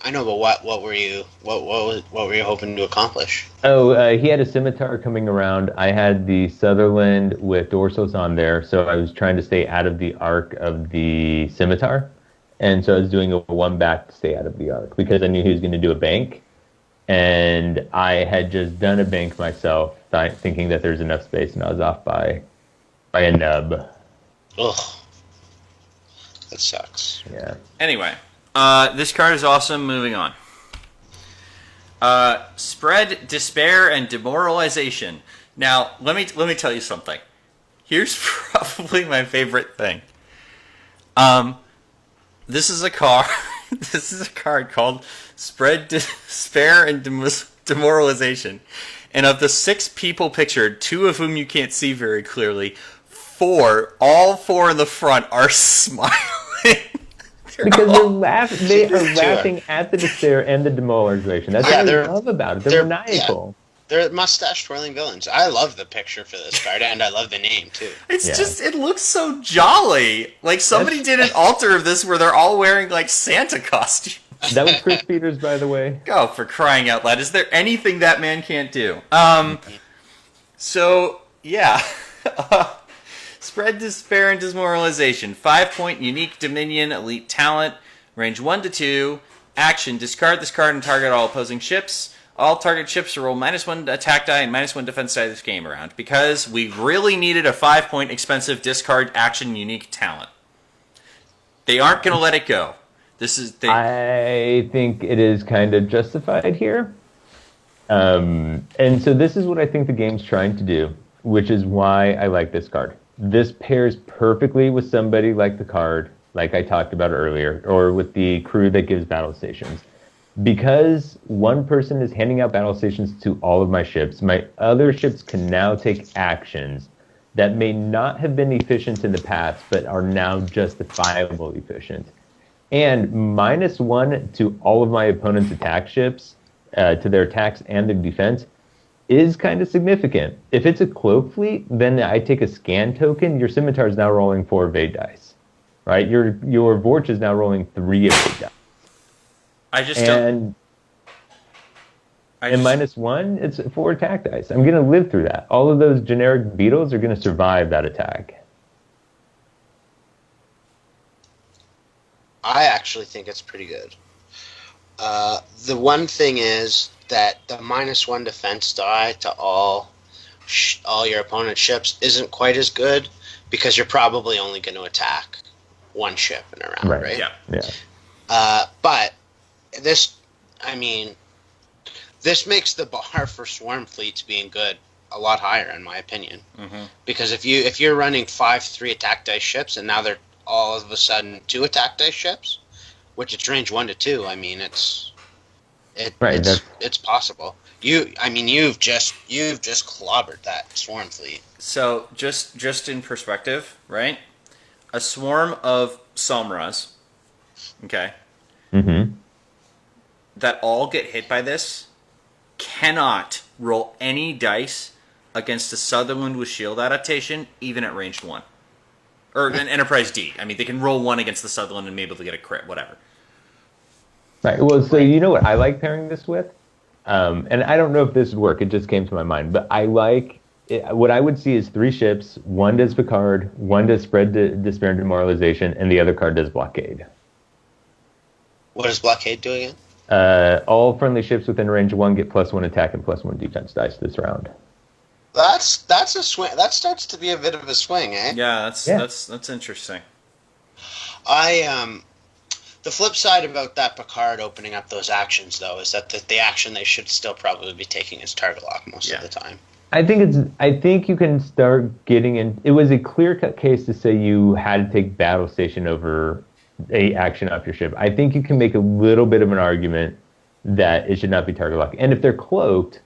I know, but what were you what were you hoping to accomplish? Oh, he had a scimitar coming around. I had the Sutherland with dorsals on there, so I was trying to stay out of the arc of the scimitar. And so I was doing a one back to stay out of the arc because I knew he was going to do a bank. And I had just done a bank myself, thinking that there's enough space, and I was off by a nub. Ugh, that sucks. Yeah. Anyway, this card is awesome. Moving on. Spread, despair, and demoralization. Now, let me tell you something. Here's probably my favorite thing. This is a card. This is a card called Spread, Despair, and Demoralization. And of the 6 people pictured, 2 of whom you can't see very clearly, all four in the front are smiling. Because they are laughing at the despair and the demoralization. That's what I love about it. They're maniacal. Yeah. They're mustache twirling villains. I love the picture for this card, and I love the name too. It's just, it looks so jolly. Like somebody did an altar of this where they're all wearing like Santa costumes. That was Chris Peters, by the way. Oh, for crying out loud. Is there anything that man can't do? So, yeah. Spread, despair, and demoralization. 5-point unique dominion, elite talent. Range 1 to 2. Action, discard this card and target all opposing ships. All target ships roll -1 attack die and -1 defense die this game around. Because we really needed a 5-point expensive discard action unique talent. They aren't going to let it go. I think it is kind of justified here. And so this is what I think the game's trying to do, which is why I like this card. This pairs perfectly with somebody like the card, like I talked about earlier, or with the crew that gives battle stations. Because one person is handing out battle stations to all of my ships, my other ships can now take actions that may not have been efficient in the past, but are now justifiable efficient. And -1 to all of my opponent's attack ships, to their attacks and their defense, is kind of significant. If it's a cloak fleet, then I take a scan token. Your scimitar is now rolling 4 evade dice, right? Your Vorch is now rolling 3 evade dice. And -1, it's 4 attack dice. I'm going to live through that. All of those generic beetles are going to survive that attack. I actually think it's pretty good. The one thing is that the -1 defense die to all your opponent's ships isn't quite as good because you're probably only going to attack one ship in a round, right? Yeah. But this makes the bar for swarm fleets being good a lot higher, in my opinion. Mm-hmm. Because if you're running 5 3 attack dice ships and now they're all of a sudden 2 attack dice ships, which it's range 1 to 2. I mean, it's possible. You've just clobbered that swarm fleet. So just in perspective, right? A swarm of Somras, okay, that all get hit by this cannot roll any dice against a Sutherland with shield adaptation, even at range 1. Or an Enterprise D. I mean, they can roll 1 against the Sutherland and be able to get a crit, whatever. Right. Well, so you know what I like pairing this with? And I don't know if this would work. It just came to my mind. But I like... what I would see is 3 ships. 1 does Picard, 1 does Spread, Despair, and Demoralization, and the other card does Blockade. What does Blockade do again? All friendly ships within range 1 get +1 attack and +1 defense dice this round. That's a swing. That starts to be a bit of a swing, eh? Yeah, that's interesting. The flip side about that Picard opening up those actions, though, is that the action they should still probably be taking is target lock most of the time. I think you can start getting in. It was a clear-cut case to say you had to take battle station over a action off your ship. I think you can make a little bit of an argument that it should not be target lock. And if they're cloaked,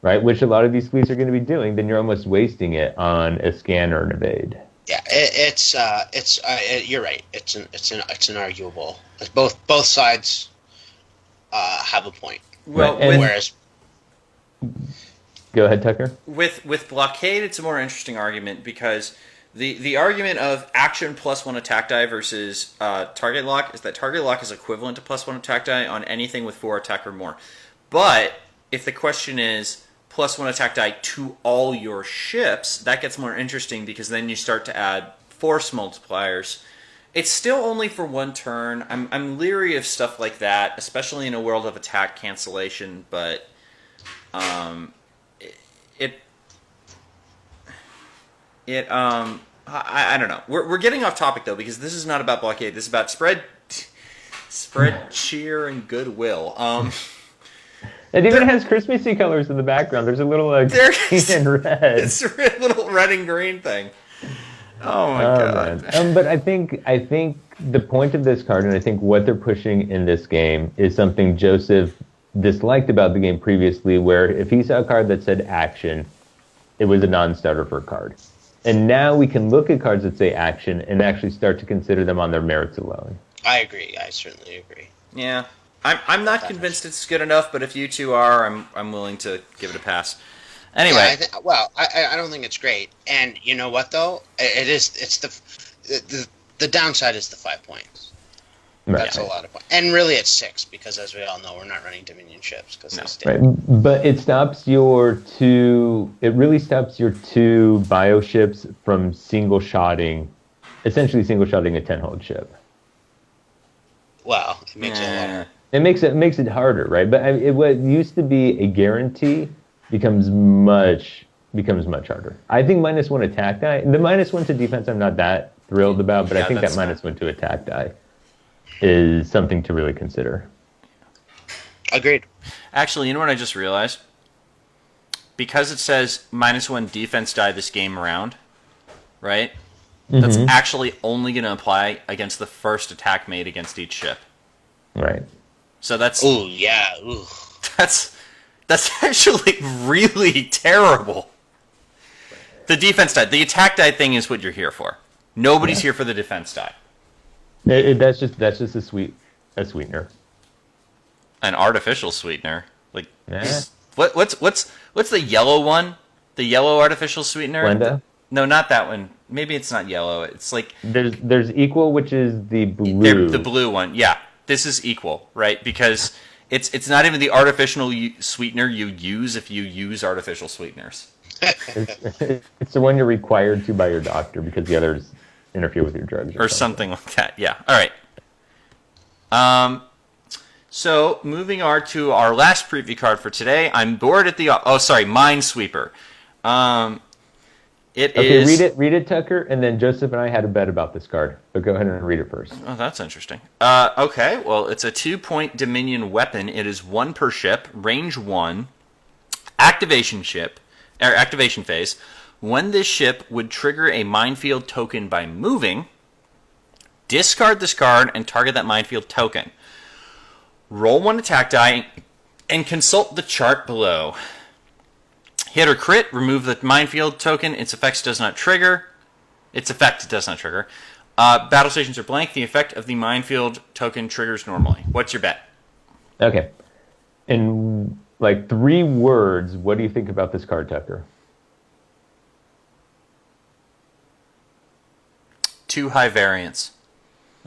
right, which a lot of these fleets are going to be doing, then you're almost wasting it on a scan or an evade. Yeah, you're right. It's an arguable. Both sides have a point. Well, whereas, go ahead, Tucker. With Blockade, it's a more interesting argument because The argument of action plus one attack die versus target lock is that target lock is equivalent to plus one attack die on anything with 4 attack or more. But if the question is plus one attack die to all your ships, that gets more interesting because then you start to add force multipliers. It's still only for one turn. I'm leery of stuff like that, especially in a world of attack cancellation, but I don't know. We're getting off topic though because this is not about blockade. This is about spread cheer and goodwill. It even has Christmassy colors in the background. There's a little green and red. It's a little red and green thing. Oh my god! But I think the point of this card, and I think what they're pushing in this game, is something Joseph disliked about the game previously, where if he saw a card that said action, it was a non-starter for a card. And now we can look at cards that say action and actually start to consider them on their merits alone. I agree. I certainly agree. Yeah. I'm not convinced it's good enough, but if you two are, I'm willing to give it a pass. Anyway, I don't think it's great. And you know what though? It's the downside is the 5 points. Right. That's a lot of points. And really it's 6 because as we all know, we're not running Dominion ships Right. But it stops it really stops your 2 bio ships from essentially single shotting a 10-hold ship. Well, it makes it a lot. It makes it harder, right? But what used to be a guarantee becomes much harder. I think -1 attack die. The -1 to defense, I'm not that thrilled about, but I think that -1 to attack die is something to really consider. Agreed. Actually, you know what I just realized? Because it says -1 defense die this game around, right? Mm-hmm. That's actually only going to apply against the first attack made against each ship. Right. So that's... Ooh, yeah. Ooh. That's actually really terrible. The defense die. The attack die thing is what you're here for. Nobody's here for the defense die. That's just a sweetener. An artificial sweetener. Like what's the yellow one? The yellow artificial sweetener? Splenda? No, not that one. Maybe it's not yellow. It's like there's equal, which is the blue. The blue one. Yeah. This is equal, right? Because it's not even the artificial sweetener you use if you use artificial sweeteners. It's the one you're required to by your doctor because the others interfere with your drugs or something like that. Yeah. All right. So moving on to our last preview card for today. I'm bored at the Minesweeper. Read it, Tucker, and then Joseph and I had a bet about this card. But go ahead and read it first. Oh, that's interesting. Okay, well, it's a 2-point Dominion weapon. It is 1 per ship, range 1, activation phase. When this ship would trigger a minefield token by moving, discard this card and target that minefield token. Roll 1 attack die and consult the chart below. Hit or crit, remove the minefield token. Its effect does not trigger. Battle stations are blank. The effect of the minefield token triggers normally. What's your bet? Okay. In 3 words, what do you think about this card, Tucker? Too high variance.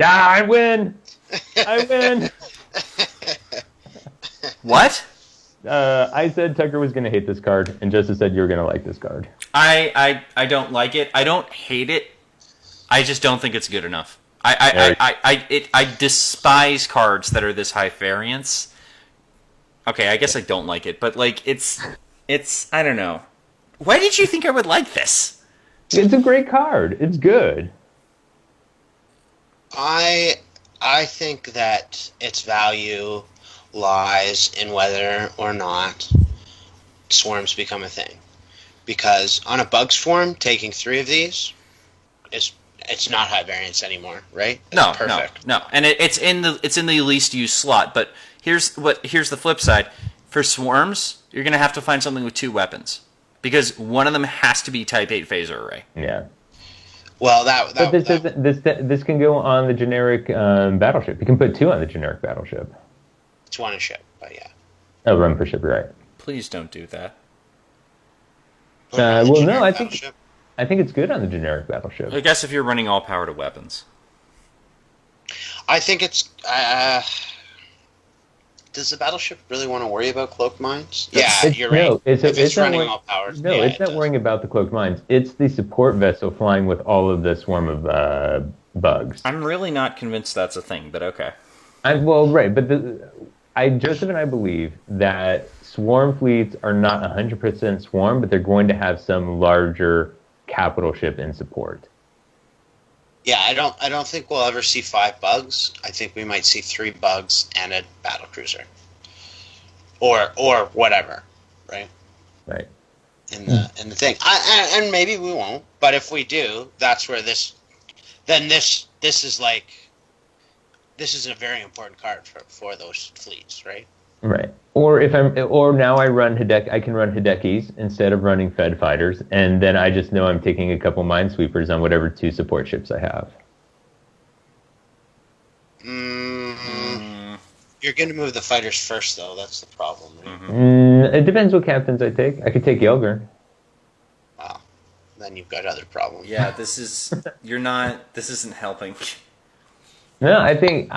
I win! I win! What? I said Tucker was going to hate this card, and Joseph said you were going to like this card. I don't like it. I don't hate it. I just don't think it's good enough. I despise cards that are this high variance. Okay, I guess I don't like it, but it's I don't know. Why did you think I would like this? It's a great card. It's good. I think that its value lies in whether or not swarms become a thing. Because on a bugs form, taking 3 of these it's not high variance anymore, right? No, perfect. No. And it's in the least used slot. But here's the flip side. For swarms, you're gonna have to find something with 2 weapons. Because one of them has to be Type 8 phaser array. Yeah. Well, this can go on the generic battleship. You can put 2 on the generic battleship. It's 1 a ship, but yeah. Oh, 1 per ship, right? Please don't do that. I I think it's good on the generic battleship. I guess if you're running all power to weapons. I think it's. Does the battleship really want to worry about cloaked mines? Yeah, you're right. No, If it's not running all power. No, yeah, it's not worrying about the cloaked mines. It's the support vessel flying with all of the swarm of bugs. I'm really not convinced that's a thing, but okay. Right, but Joseph and I believe that swarm fleets are not 100% swarm, but they're going to have some larger capital ship in support. Yeah, I don't think we'll ever see 5 bugs. I think we might see 3 bugs and a battle cruiser, or whatever, right? Right. In the thing, and maybe we won't. But if we do, that's where this is like, this is a very important card for those fleets, right? Right. Or now I can run Hidekis instead of running Fed fighters, and then I just know I'm taking a couple minesweepers on whatever 2 support ships I have. You're going to move the fighters first, though. That's the problem. Right? Mm-hmm. It depends what captains I take. I could take Yelger. Wow. Then you've got other problems. Yeah, this isn't helping. No, I think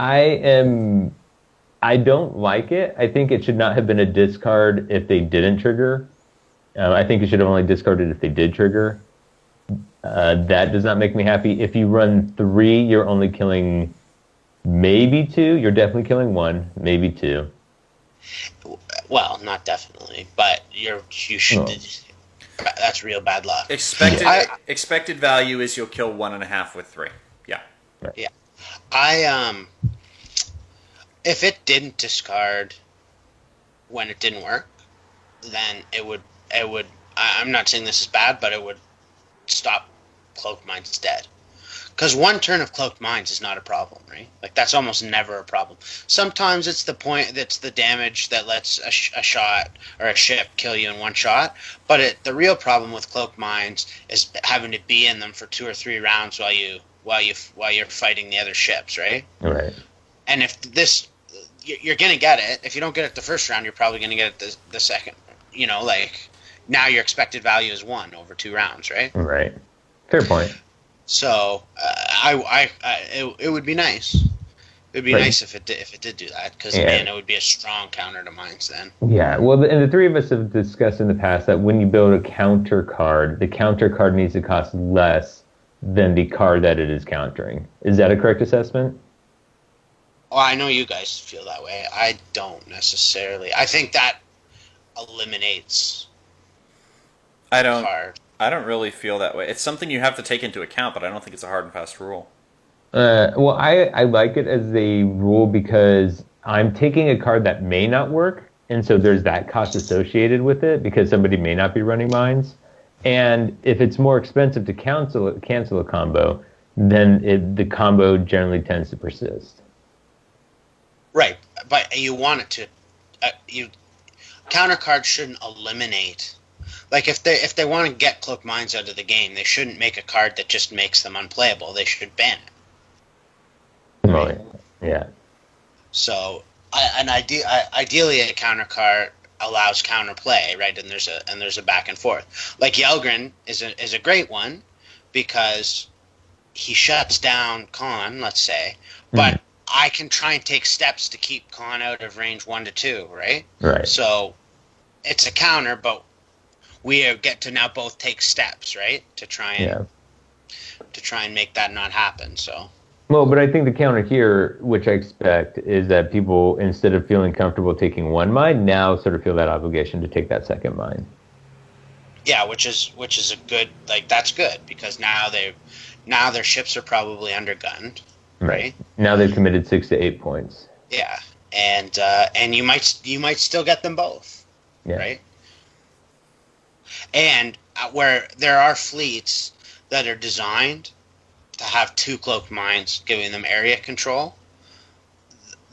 I don't like it. I think it should not have been a discard if they didn't trigger. I think it should have only discarded if they did trigger. That does not make me happy. If you run 3, you're only killing maybe 2. You're definitely killing 1, maybe 2. Well, not definitely, but you should. Oh. That's real bad luck. Expected value is you'll kill 1.5 with 3. Yeah. Right. Yeah. If it didn't discard when it didn't work, then it would. I'm not saying this is bad, but it would stop cloaked mines dead. Because 1 turn of cloaked mines is not a problem, right? Like, that's almost never a problem. Sometimes it's the point that's the damage that lets a shot or a ship kill you in 1 shot. But the real problem with cloaked mines is having to be in them for 2 or 3 rounds while you're fighting the other ships, right? Right. And if you're gonna get it. If you don't get it the first round, you're probably gonna get it the second. You know, like, now your expected value is 1 over 2 rounds, right? Right. Fair point. So it would be nice. It would be nice if it did do that, because man, it would be a strong counter to mines then. Yeah, well, and the 3 of us have discussed in the past that when you build a counter card, the counter card needs to cost less than the card that it is countering. Is that a correct assessment? Well, I know you guys feel that way. I don't necessarily. I think that eliminates. I don't. Card. I don't really feel that way. It's something you have to take into account, but I don't think it's a hard and fast rule. Well, I like it as a rule because I'm taking a card that may not work, and so there's that cost associated with it because somebody may not be running mines. And if it's more expensive to cancel a combo, then the combo generally tends to persist. Right, but you want it to. Counter cards shouldn't eliminate. Like, if they want to get cloaked mines out of the game, they shouldn't make a card that just makes them unplayable. They should ban it. Right. Yeah. So, ideally, a counter card allows counterplay, right? And there's a back and forth. Like, Yelgren is a great one because he shuts down Khan, let's say, but I can try and take steps to keep Khan out of range 1 to 2, right? Right. So it's a counter, but we get to now both take steps, right, to try and make that not happen. So. Well, but I think the counter here, which I expect, is that people, instead of feeling comfortable taking 1 mine, now sort of feel that obligation to take that second mine. Yeah, which is a good, like, that's good because now their ships are probably undergunned. Right. Now they've committed 6 to 8 points. Yeah, and you might still get them both. Yeah. Right. And where there are fleets that are designed to have 2 cloaked mines, giving them area control,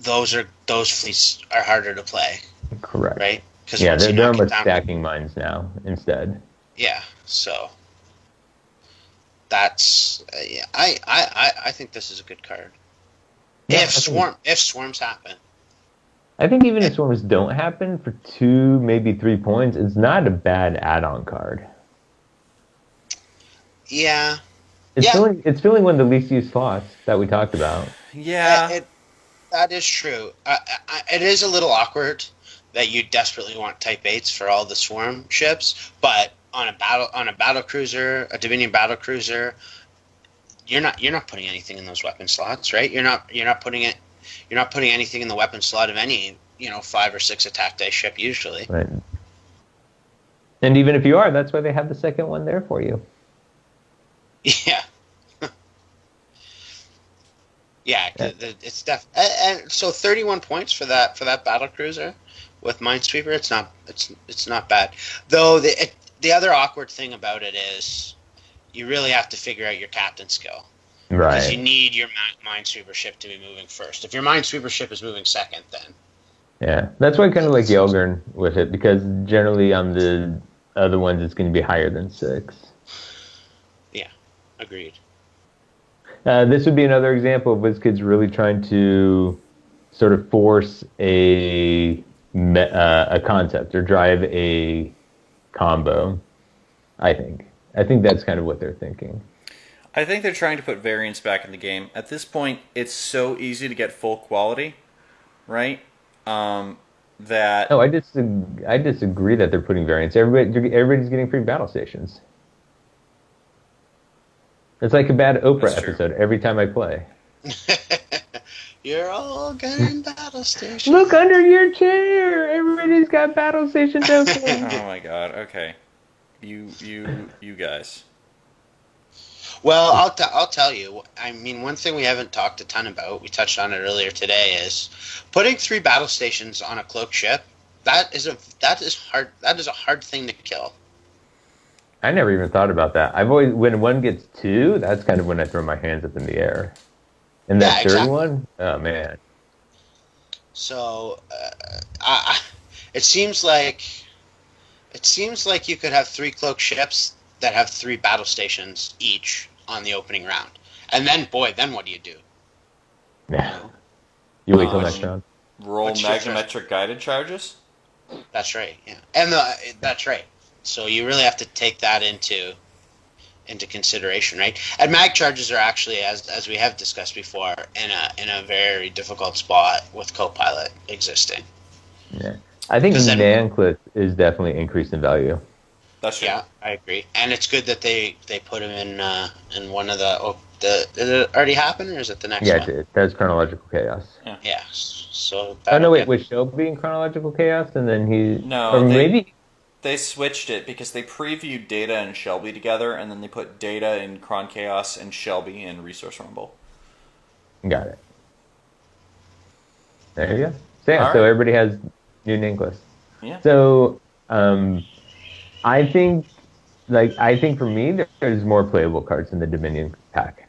those fleets are harder to play. Correct. Right. Yeah, they're almost stacking mines now instead. Yeah. So. That's I think this is a good card. Yeah, if swarms happen. I think even if swarms don't happen for 2, maybe 3 points, it's not a bad add-on card. Yeah. It's Yeah. filling one of the least used slots that we talked about. Yeah. That is true. It is a little awkward that you desperately want Type 8s for all the swarm ships, but on a battle cruiser, a Dominion battle cruiser, you're not putting anything in those weapon slots, right? You're not putting anything in the weapon slot of any 5 or 6 attack dice ship usually. Right. And even if you are, that's why they have the second one there for you. Yeah. Yeah, it's and so 31 points for that battle cruiser with Minesweeper. It's not bad. Though the other awkward thing about it is you really have to figure out your captain skill. Right. Because you need your Minesweeper ship to be moving first. If your Minesweeper ship is moving second, then Yeah, that's why I kind of like Yelgern with it, because generally on the other ones it's going to be higher than 6. yeah, agreed. This would be another example of WizKids really trying to sort of force a concept or drive a combo. I think that's kind of what they're thinking. I think they're trying to put variance back in the game. At this point, it's so easy to get full quality, right? That No, I disagree that they're putting variance. Everybody's getting free battle stations. It's like a bad Oprah episode every time I play. You're all getting battle stations. Look under your chair. Everybody's got battle stations open. Oh my god. Okay, you guys. Well, I'll tell you. I mean, one thing we haven't talked a ton about, we touched on it earlier today, is putting 3 battle stations on a cloaked ship. That is hard. That is a hard thing to kill. I never even thought about that. I've always, when one gets 2, that's kind of when I throw my hands up in the air. And that third one, oh man. So, it seems like you could have 3 cloaked ships that have 3 battle stations each on the opening round, and then what do you do? Yeah. You wait till next round. Roll magnetometric guided charges? That's right, yeah. And that's right. So you really have to take that into consideration, right? And mag charges are actually, as we have discussed before, in a very difficult spot with Copilot existing. Yeah. I think Nancliffe is definitely increased in value. That's true. Yeah, I agree. And it's good that they put him in one of the did it already happen, or is it the next one? Yeah, it did. That's Chronological Chaos. Yeah. So oh no, wait, was Shelby in Chronological Chaos, and then maybe they switched it because they previewed Data and Shelby together, and then they put Data in Chron Chaos and Shelby in Resource Rumble. Got it. There you go. So yeah, so everybody has new Nancliffe. Yeah. So I think for me, there's more playable cards in the Dominion pack.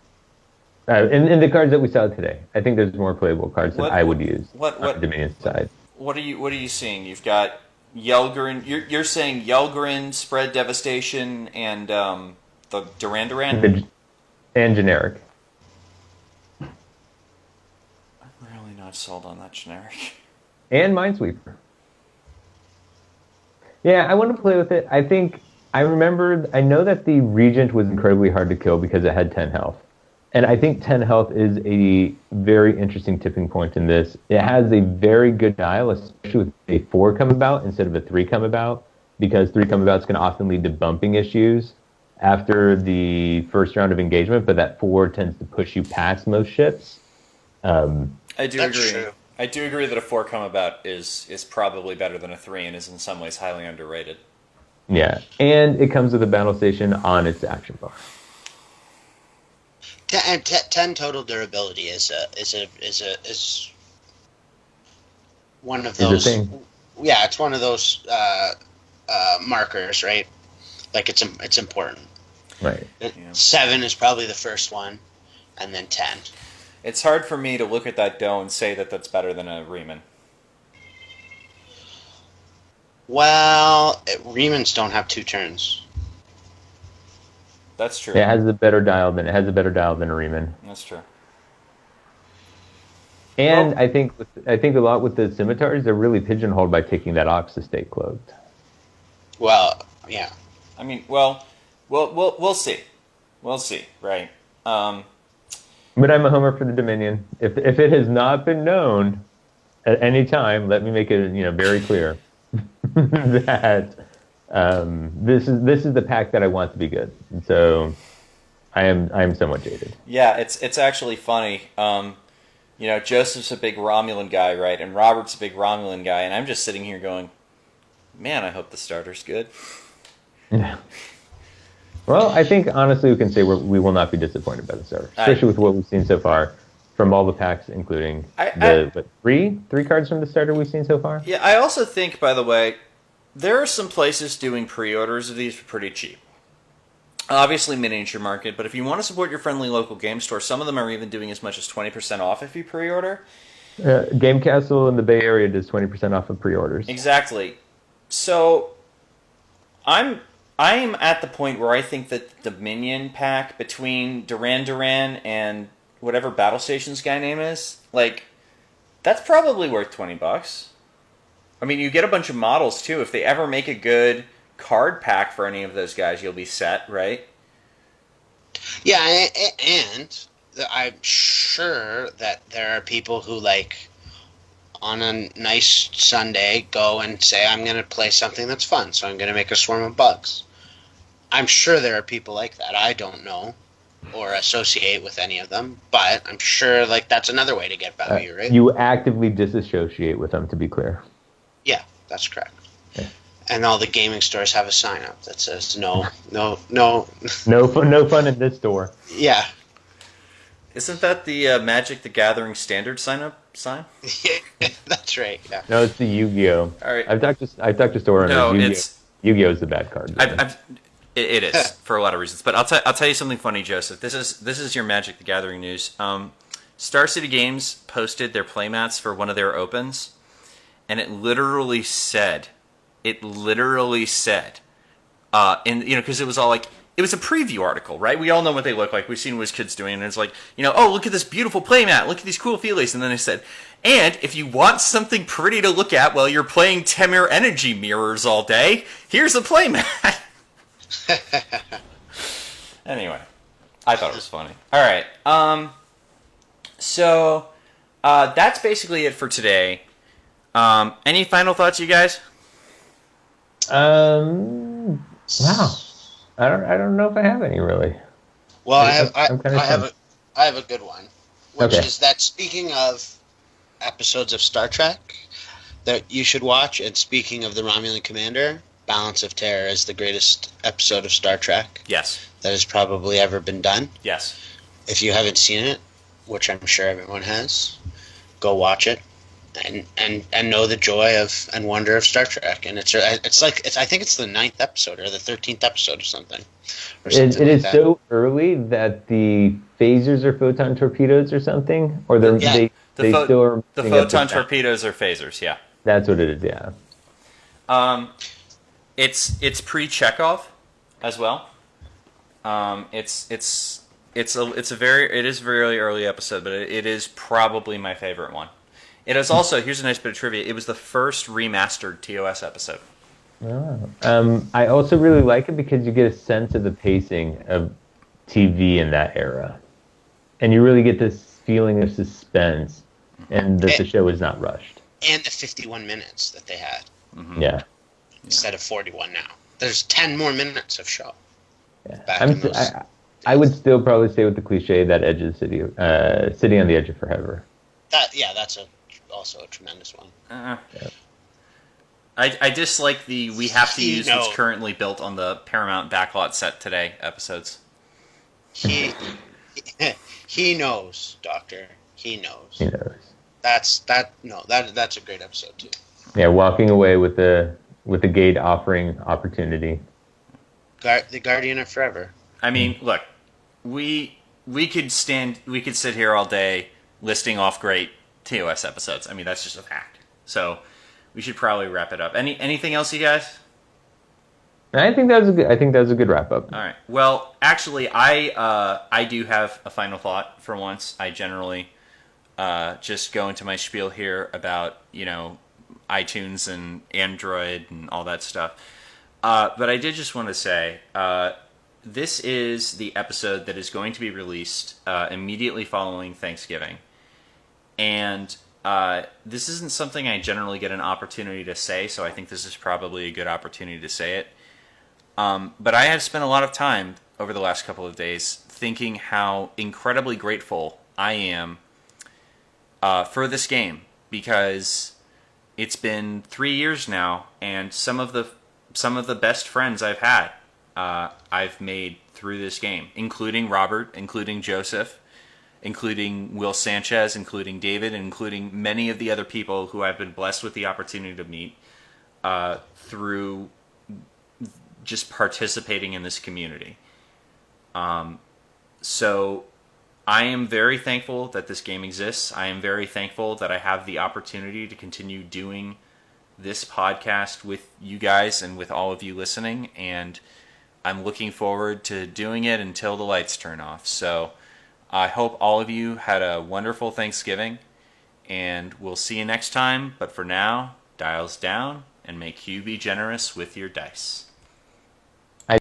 In the cards that we saw today, I think there's more playable cards that I would use on the Dominion side. What are you seeing? You've got Yelgren. You're saying Yelgren, Spread Devastation, and the Duran Duran? And generic. I'm really not sold on that generic. And Minesweeper. Yeah, I want to play with it. I know that the Regent was incredibly hard to kill because it had 10 health. And I think 10 health is a very interesting tipping point in this. It has a very good dial, especially with a 4 come about instead of a 3 come about, because 3 come about is going to often lead to bumping issues after the first round of engagement, but that 4 tends to push you past most ships. I do agree. True. I do agree that a 4 come about is probably better than a 3 and is in some ways highly underrated. Yeah, and it comes with a battle station on its action bar. And 10 total durability is one of those. Yeah, it's one of those markers, right? Like it's important. Right. 7 is probably the first one, and then 10. It's hard for me to look at that dough and say that that's better than a Riemann. Well, Riemann's don't have 2 turns. That's true. It has a better dial than a Riemann. That's true. And I think a lot with the scimitars, they're really pigeonholed by taking that ox to stay cloaked. Well, yeah. I mean, we'll see. We'll see, right? But I'm a homer for the Dominion. If it has not been known at any time, let me make it very clear that this is the pack that I want to be good. And so I am somewhat jaded. Yeah, it's actually funny. Joseph's a big Romulan guy, right? And Robert's a big Romulan guy, and I'm just sitting here going, man, I hope the starter's good. Yeah. Well, I think honestly we can say we will not be disappointed by the starter, especially with what we've seen so far from all the packs, including three cards from the starter we've seen so far. Yeah, I also think, by the way, there are some places doing pre-orders of these for pretty cheap. Obviously, Miniature Market, but if you want to support your friendly local game store, some of them are even doing as much as 20% off if you pre-order. Game Castle in the Bay Area does 20% off of pre-orders. Exactly. So, I'm at the point where I think that the Dominion pack between Duran and whatever Battle Station's guy name is, that's probably worth $20. I mean, you get a bunch of models too. If they ever make a good card pack for any of those guys, you'll be set, right? Yeah, and I'm sure that there are people who, on a nice Sunday, go and say, I'm going to play something that's fun, so I'm going to make a swarm of bugs. I'm sure there are people like that. I don't know or associate with any of them, but I'm sure that's another way to get value, right? You actively disassociate with them, to be clear. Yeah, that's correct. Yeah. And all the gaming stores have a sign up that says no fun in this store. Yeah. Isn't that the Magic the Gathering standard sign? Yeah, that's right. Yeah. No, it's the Yu-Gi-Oh. All right. I've talked to store owners. No, Yu-Gi-Oh is the bad card. It is for a lot of reasons, but I'll tell you something funny, Joseph. This is your Magic the Gathering news. Star City Games posted their playmats for one of their opens, and it literally said, because it was all it was a preview article, right? We all know what they look like. We've seen WizKids doing it, and it's oh, look at this beautiful playmat, look at these cool feelies, and then they said, and if you want something pretty to look at while you're playing Temur Energy Mirrors all day, here's a playmat. Anyway, I thought it was funny. All right, so that's basically it for today. Any final thoughts, you guys? Wow, I don't know if I have any really. Well, I have a good one, which is that speaking of episodes of Star Trek that you should watch, and speaking of the Romulan Commander, Balance of Terror is the greatest episode of Star Trek. Yes. That has probably ever been done. Yes. If you haven't seen it, which I'm sure everyone has, go watch it and know the joy of and wonder of Star Trek. And I think it's the 9th episode or the 13th episode or something. It is so early that the phasers are photon torpedoes or something, or they still are. The photon torpedoes are phasers. Yeah. That's what it is. Yeah. It's pre-Chekhov as well. It is a very early episode, but it is probably my favorite one. It is also, here's a nice bit of trivia, it was the first remastered TOS episode. Oh. I also really like it because you get a sense of the pacing of TV in that era. And you really get this feeling of suspense, and that the show is not rushed. And the 51 minutes that they had. Mm-hmm. Yeah. Instead of 41 now. There's 10 more minutes of show. Yeah. I would still probably stay with the cliche that edge of the city, City on the Edge of Forever. That's also a tremendous one. Yeah. I dislike the we have to use what's currently built on the Paramount backlot set today episodes. He knows, Doctor. He knows. He knows. That's a great episode too. Yeah, walking away with the gate offering opportunity. The Guardian of Forever. I mean, look, we could sit here all day listing off great TOS episodes. I mean, that's just a fact. So we should probably wrap it up. Anything else, you guys? I think that was a good wrap up. All right. Well, actually, I do have a final thought for once. I generally just go into my spiel here about iTunes and Android and all that stuff. But I did just want to say, this is the episode that is going to be released immediately following Thanksgiving. And this isn't something I generally get an opportunity to say, so I think this is probably a good opportunity to say it. But I have spent a lot of time over the last couple of days thinking how incredibly grateful I am for this game, because it's been 3 years now, and some of the best friends I've had, I've made through this game, including Robert, including Joseph, including Will Sanchez, including David, and including many of the other people who I've been blessed with the opportunity to meet through just participating in this community. So I am very thankful that this game exists. I am very thankful that I have the opportunity to continue doing this podcast with you guys and with all of you listening, and I'm looking forward to doing it until the lights turn off. So I hope all of you had a wonderful Thanksgiving, and we'll see you next time. But for now, dials down, and may Q be generous with your dice.